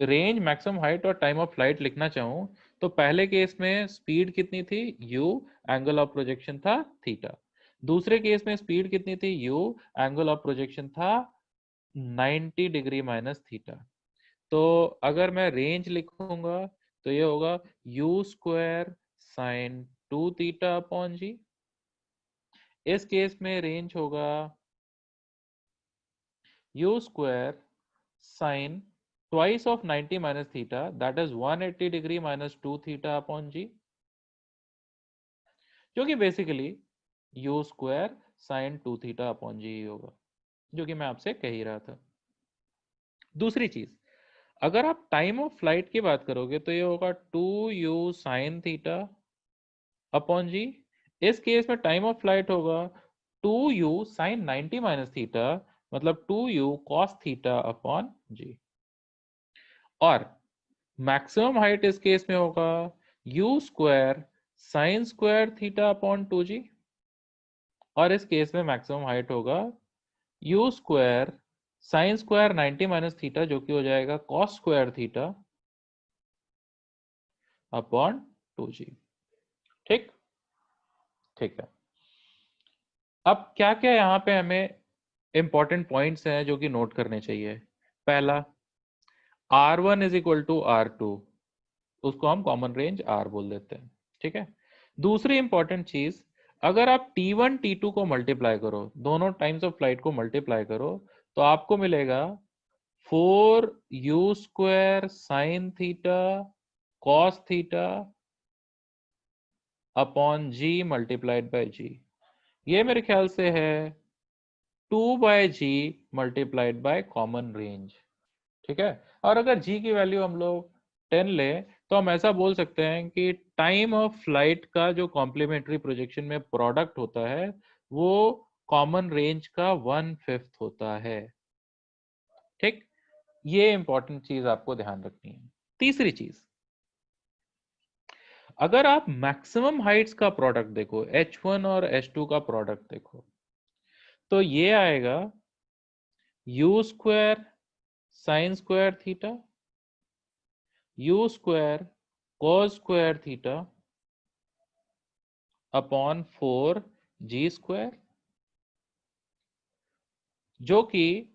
रेंज, मैक्सिमम हाइट और टाइम ऑफ फ्लाइट लिखना चाहूं तो पहले केस में स्पीड कितनी थी u, एंगल ऑफ प्रोजेक्शन था थीटा। दूसरे केस में स्पीड कितनी थी u, एंगल ऑफ प्रोजेक्शन था 90 डिग्री माइनस थीटा। तो अगर मैं रेंज लिखूंगा तो ये होगा u square sine 2 theta upon g. इस केस में रेंज होगा u square sine twice of 90 minus theta, that is 180 degree minus 2 theta upon g, जो कि basically u square sine 2 theta upon g ही होगा, जो कि मैं आपसे कह ही रहा था। दूसरी चीज, अगर आप टाइम ऑफ फ्लाइट की बात करोगे तो ये होगा 2u sine theta upon g. इस केस में टाइम ऑफ फ्लाइट होगा 2u साइन 90 माइनस थीटा, मतलब 2u cos थीटा अपॉन जी। और मैक्सिमम हाइट इस केस में होगा u square sine square theta upon 2g। और इस केस में मैक्सिमम हाइट होगा u square sine square 90 minus theta, जो कि हो जाएगा cos square theta upon 2g। ठीक, ठीक है। अब क्या क्या यहाँ पे हमें इंपॉर्टेंट पॉइंट्स हैं जो कि नोट करने चाहिए। पहला, R1 is equal to R2, उसको हम कॉमन रेंज R बोल देते हैं। ठीक है, दूसरी इंपॉर्टेंट चीज, अगर आप T1 T2 को मल्टीप्लाई करो, दोनों टाइम्स ऑफ फ्लाइट को मल्टीप्लाई करो, तो आपको मिलेगा 4u square sine theta cos theta upon g multiplied by g. ये मेरे ख्याल से है 2/g multiplied by common range. ठीक है, और अगर g की वैल्यू हम लोग 10 ले तो हम ऐसा बोल सकते हैं कि टाइम ऑफ फ्लाइट का जो कॉम्प्लीमेंट्री प्रोजेक्शन में प्रोडक्ट होता है वो कॉमन रेंज का 1/5 होता है। ठीक, ये इंपॉर्टेंट चीज आपको ध्यान रखनी है। तीसरी चीज, अगर आप मैक्सिमम हाइट्स का प्रोडक्ट देखो, H1 और H2 का प्रोडक्ट देखो, तो ये आएगा u square sine square theta, u square cos square theta upon 4g square, जो कि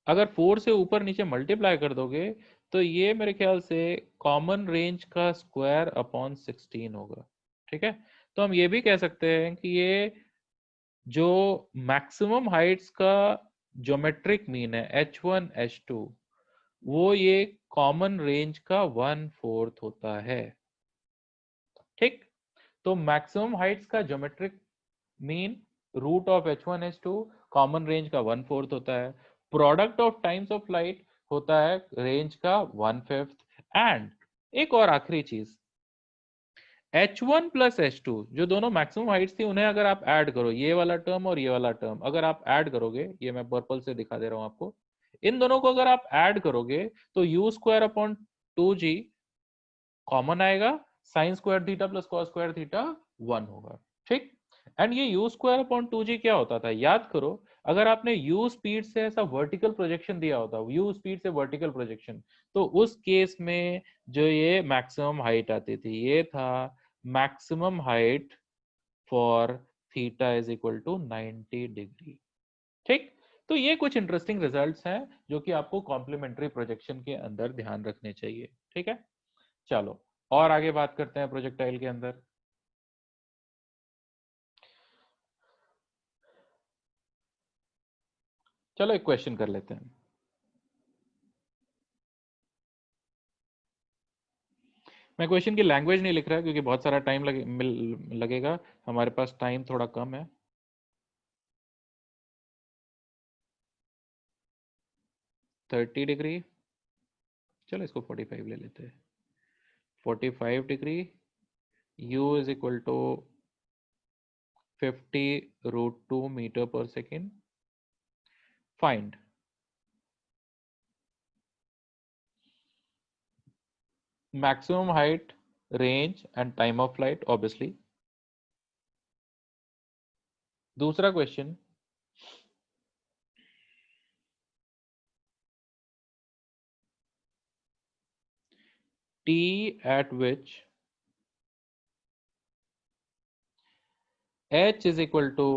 अगर 4 से ऊपर नीचे मल्टीप्लाई कर दोगे तो ये मेरे ख्याल से कॉमन रेंज का स्क्वायर अपॉन 16 होगा। ठीक है, तो हम ये भी कह सकते हैं कि ये जो मैक्सिमम हाइट्स का ज्योमेट्रिक मीन है H1 H2, वो ये कॉमन रेंज का 1/4 होता है। ठीक, तो मैक्सिमम हाइट्स का geometric mean root of H1 H2 common range का 1/4 होता है। Product of times of light होता है रेंज का 1/5। एंड एक और आखिरी चीज, H1 प्लस H2 जो दोनों मैक्सिमम हाइट्स थी, उन्हें अगर आप ऐड करो, ये वाला टर्म और ये वाला टर्म अगर आप ऐड करोगे, ये मैं पर्पल से दिखा दे रहा हूं आपको, इन दोनों को अगर आप ऐड करोगे तो u square upon 2g common आएगा, sine square theta plus cos square theta 1 होगा। ठीक, एंड ये u स्क्वायर अपॉन 2g क्या होता था, याद करो, अगर आपने u स्पीड से ऐसा वर्टिकल प्रोजेक्शन दिया होता, u स्पीड से वर्टिकल प्रोजेक्शन, तो उस केस में जो ये मैक्सिमम हाइट आती थी, ये था maximum height for theta is equal to 90 degree. ठीक, तो ये कुछ इंटरेस्टिंग रिजल्ट्स हैं जो कि आपको कॉम्प्लीमेंट्री प्रोजेक्शन के अंदर ध्यान रखने चाहिए। ठीक है, चलो और आगे बात करते हैं प्रोजेक्टाइल के अंदर। चलो एक क्वेश्चन कर लेते हैं। मैं क्वेश्चन की लैंग्वेज नहीं लिख रहा क्योंकि बहुत सारा टाइम लगेगा, हमारे पास टाइम थोड़ा कम है। थर्टी डिग्री, चलो इसको 45 ले लेते हैं। 45 degree, u is equal to 50√2 metre per second. Find maximum height, range and time of flight obviously। दूसरा question, t at which h is equal to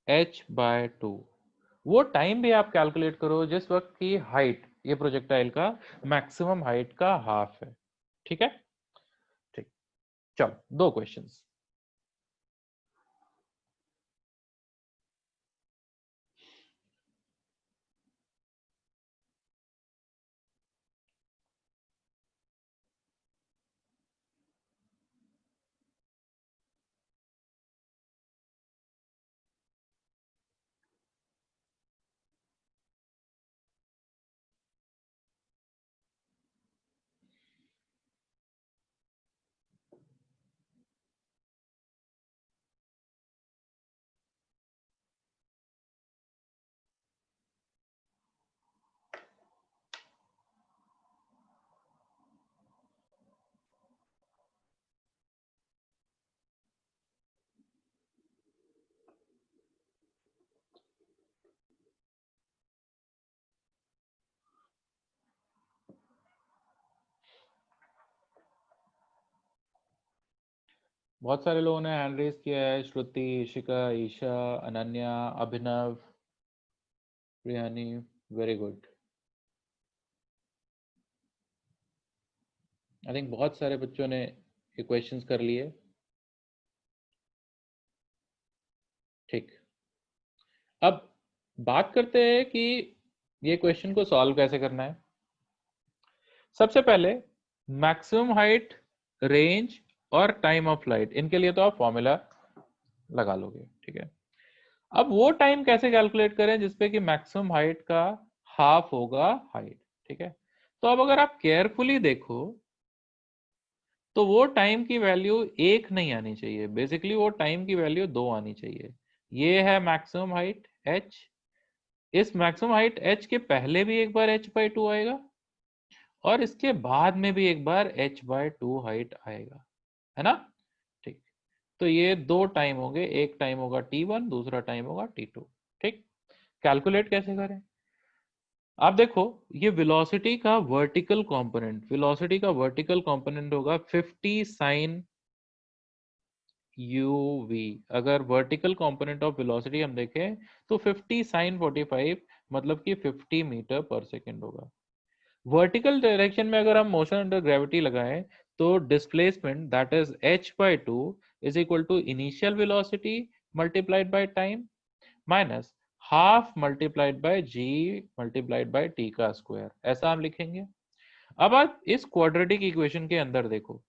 h/2। वो टाइम भी आप कैलकुलेट करो जिस वक्त की हाइट ये प्रोजेक्टाइल का मैक्सिमम हाइट का हाफ है। ठीक है, ठीक। चलो दो क्वेश्चंस। बहुत सारे लोगों ने हैंड रेज किया है, श्रुति, ईशिका, ईशा, अनन्या, अभिनव, Priyani, very good. I think बहुत सारे बच्चों ने ये क्वेश्चंस कर लिए। ठीक, अब बात करते हैं कि ये क्वेश्चन को सॉल्व कैसे करना है। सबसे पहले मैक्सिमम हाइट, रेंज और टाइम ऑफ फ्लाइट, इनके लिए तो आप फॉर्मूला लगा लोगे। ठीक है, अब वो टाइम कैसे कैलकुलेट करें जिसपे कि मैक्सिमम हाइट का हाफ होगा हाइट। ठीक है, तो अब अगर आप केयरफुली देखो तो वो टाइम की वैल्यू एक नहीं आनी चाहिए, बेसिकली वो टाइम की वैल्यू दो आनी चाहिए। ये है मैक्सिमम हाइट h, इस मैक्सिमम हाइट h के पहले भी एक बार h/2 आएगा और इसके बाद में भी एक बार h/2 हाइट आएगा, है ना। ठीक, तो ये दो टाइम होंगे, एक टाइम होगा t1, दूसरा टाइम होगा t2। ठीक, कैलकुलेट कैसे करें। आप देखो, ये वेलोसिटी का वर्टिकल कंपोनेंट, वेलोसिटी का वर्टिकल कंपोनेंट होगा 50 sin uv। अगर वर्टिकल कंपोनेंट ऑफ वेलोसिटी हम देखें तो 50 sin 45 मतलब कि 50 मीटर पर सेकेंड होगा। वर्टिकल डायरेक्शन में अगर हम मोशन अंडर ग्रेविटी लगाएं तो displacement that is h/2 is equal to initial velocity multiplied by time minus half multiplied by g multiplied by t का स्क्वायर, ऐसा हम लिखेंगे। अब आप इस क्वाड्रेटिक इक्वेशन के अंदर देखो,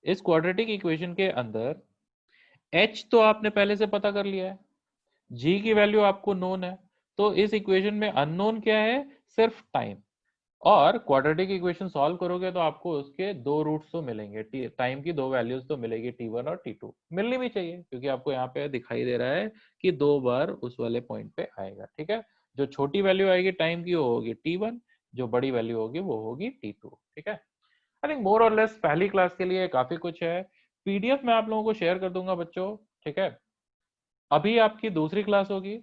इस क्वाड्रेटिक इक्वेशन के अंदर h तो आपने पहले से पता कर लिया है, g की वैल्यू आपको नोन है, तो इस इक्वेशन में अननोन क्या है, सिर्फ टाइम। और क्वाड्रेटिक इक्वेशन सॉल्व करोगे तो आपको उसके दो रूट्स तो मिलेंगे, टाइम की दो वैल्यूज तो मिलेगी, t1 और t2 मिलनी भी चाहिए क्योंकि आपको यहाँ पे दिखाई दे रहा है कि दो बार उस वाले पॉइंट पे आएगा। ठीक है, जो छोटी वैल्यू आएगी टाइम की वो होगी t1, जो बड़ी वैल्यू होगी वो होगी t2। ठीक है, आई थिंक मोर और लेस पहली क्लास के लिए काफी कुछ है। पीडीएफ मैं आप लोगों को शेयर कर दूंगा बच्चों। ठीक है, अभी आपकी दूसरी क्लास होगी,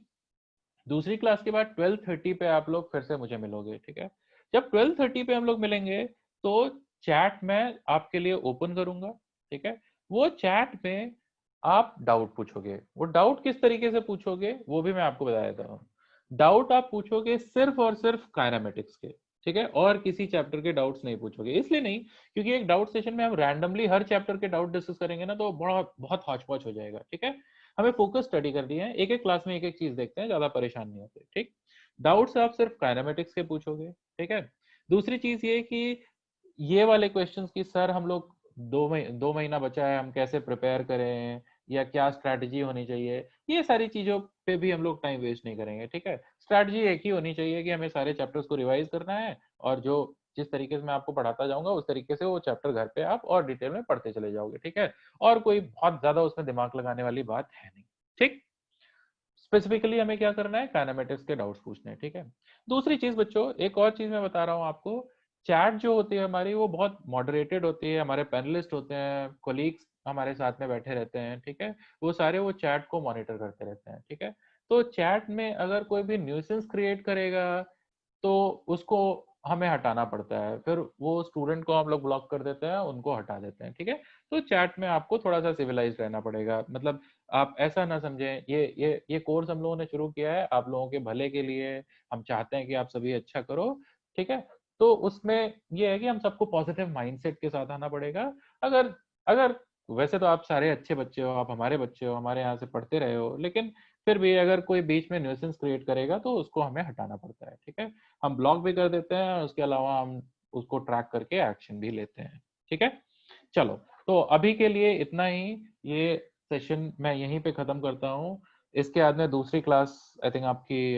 दूसरी क्लास के बाद 12:30 पे आप लोग फिर से मुझे मिलोगे। ठीक है, जब 12:30 पे हम लोग मिलेंगे तो चैट में आपके लिए ओपन करूंगा। ठीक है, वो चैट में आप डाउट पूछोगे, वो डाउट किस तरीके से पूछोगे वो भी मैं आपको बता देता हूँ। डाउट आप पूछोगे सिर्फ और सिर्फ काइनेमेटिक्स के। ठीक है, और किसी चैप्टर के डाउट्स नहीं पूछोगे, इसलिए नहीं क्योंकि एक डाउट सेशन में हम रैंडमली हर चैप्टर के डाउट डिस्कस करेंगे ना तो बड़ा बहुत हौच पौच हो जाएगा। ठीक है, हमें फोकस स्टडी करनी है, एक एक क्लास में एक एक चीज देखते हैं, ज्यादा परेशान नहीं होते। ठीक, डाउट्स आप सिर्फ काइनेमेटिक्स के पूछोगे। ठीक है, दूसरी चीज ये कि ये वाले क्वेश्चंस की सर हम लोग 2 महीना बचा है, हम कैसे प्रिपेयर करें या क्या स्ट्रैटेजी होनी चाहिए, ये सारी चीजों पे भी हम लोग टाइम वेस्ट नहीं करेंगे। ठीक है, स्ट्रैटेजी एक ही होनी चाहिए कि हमें सारे चैप्टर्स को रिवाइज करना है, और जो जिस तरीके से मैं आपको पढ़ाता जाऊंगा उस तरीके से वो चैप्टर घर पे आप और डिटेल में पढ़ते चले जाओगे। ठीक है, और कोई बहुत ज्यादा उसमें दिमाग लगाने वाली बात है नहीं। ठीक, स्पेसिफिकली हमें क्या करना है, काइनेमेटिक्स के डाउट्स पूछने हैं। ठीक है, दूसरी चीज बच्चों, एक और चीज मैं बता रहा हूँ आपको, चैट जो होती है हमारी वो बहुत मॉडरेटेड होती है, हमारे पैनलिस्ट होते हैं, कोलीग्स हमारे साथ में बैठे रहते हैं। ठीक है, वो सारे वो चैट को मॉनिटर करते रहते हैं। ठीक है, तो चैट में अगर कोई भी न्यूसेंस क्रिएट करेगा तो उसको हमें हटाना पड़ता है, फिर वो स्टूडेंट को हम लोग ब्लॉक कर देते हैं, उनको हटा देते हैं। ठीक है, तो चैट में आपको थोड़ा सा सिविलाइज रहना पड़ेगा। मतलब आप ऐसा ना समझें, ये कोर्स हम लोगों ने शुरू किया है आप लोगों के भले के लिए, हम चाहते हैं कि आप सभी अच्छा करो। ठीक है, तो उसमें ये है कि हम सबको पॉजिटिव माइंडसेट के साथ आना पड़ेगा। अगर अगर वैसे तो आप सारे अच्छे बच्चे हो, आप हमारे बच्चे हो, हमारे यहाँ से पढ़ते रहे हो, लेकिन फिर भी अगर कोई बीच में न्यूसेंस क्रिएट करेगा तो उसको हमें हटाना पड़ता है। ठीक है, हम ब्लॉक भी कर देते हैं, उसके अलावा हम उसको ट्रैक करके एक्शन भी लेते हैं। ठीक है, चलो, तो अभी के लिए इतना ही। ये सेशन मैं यहीं पे खत्म करता हूँ। इसके बाद में दूसरी क्लास आई थिंक आपकी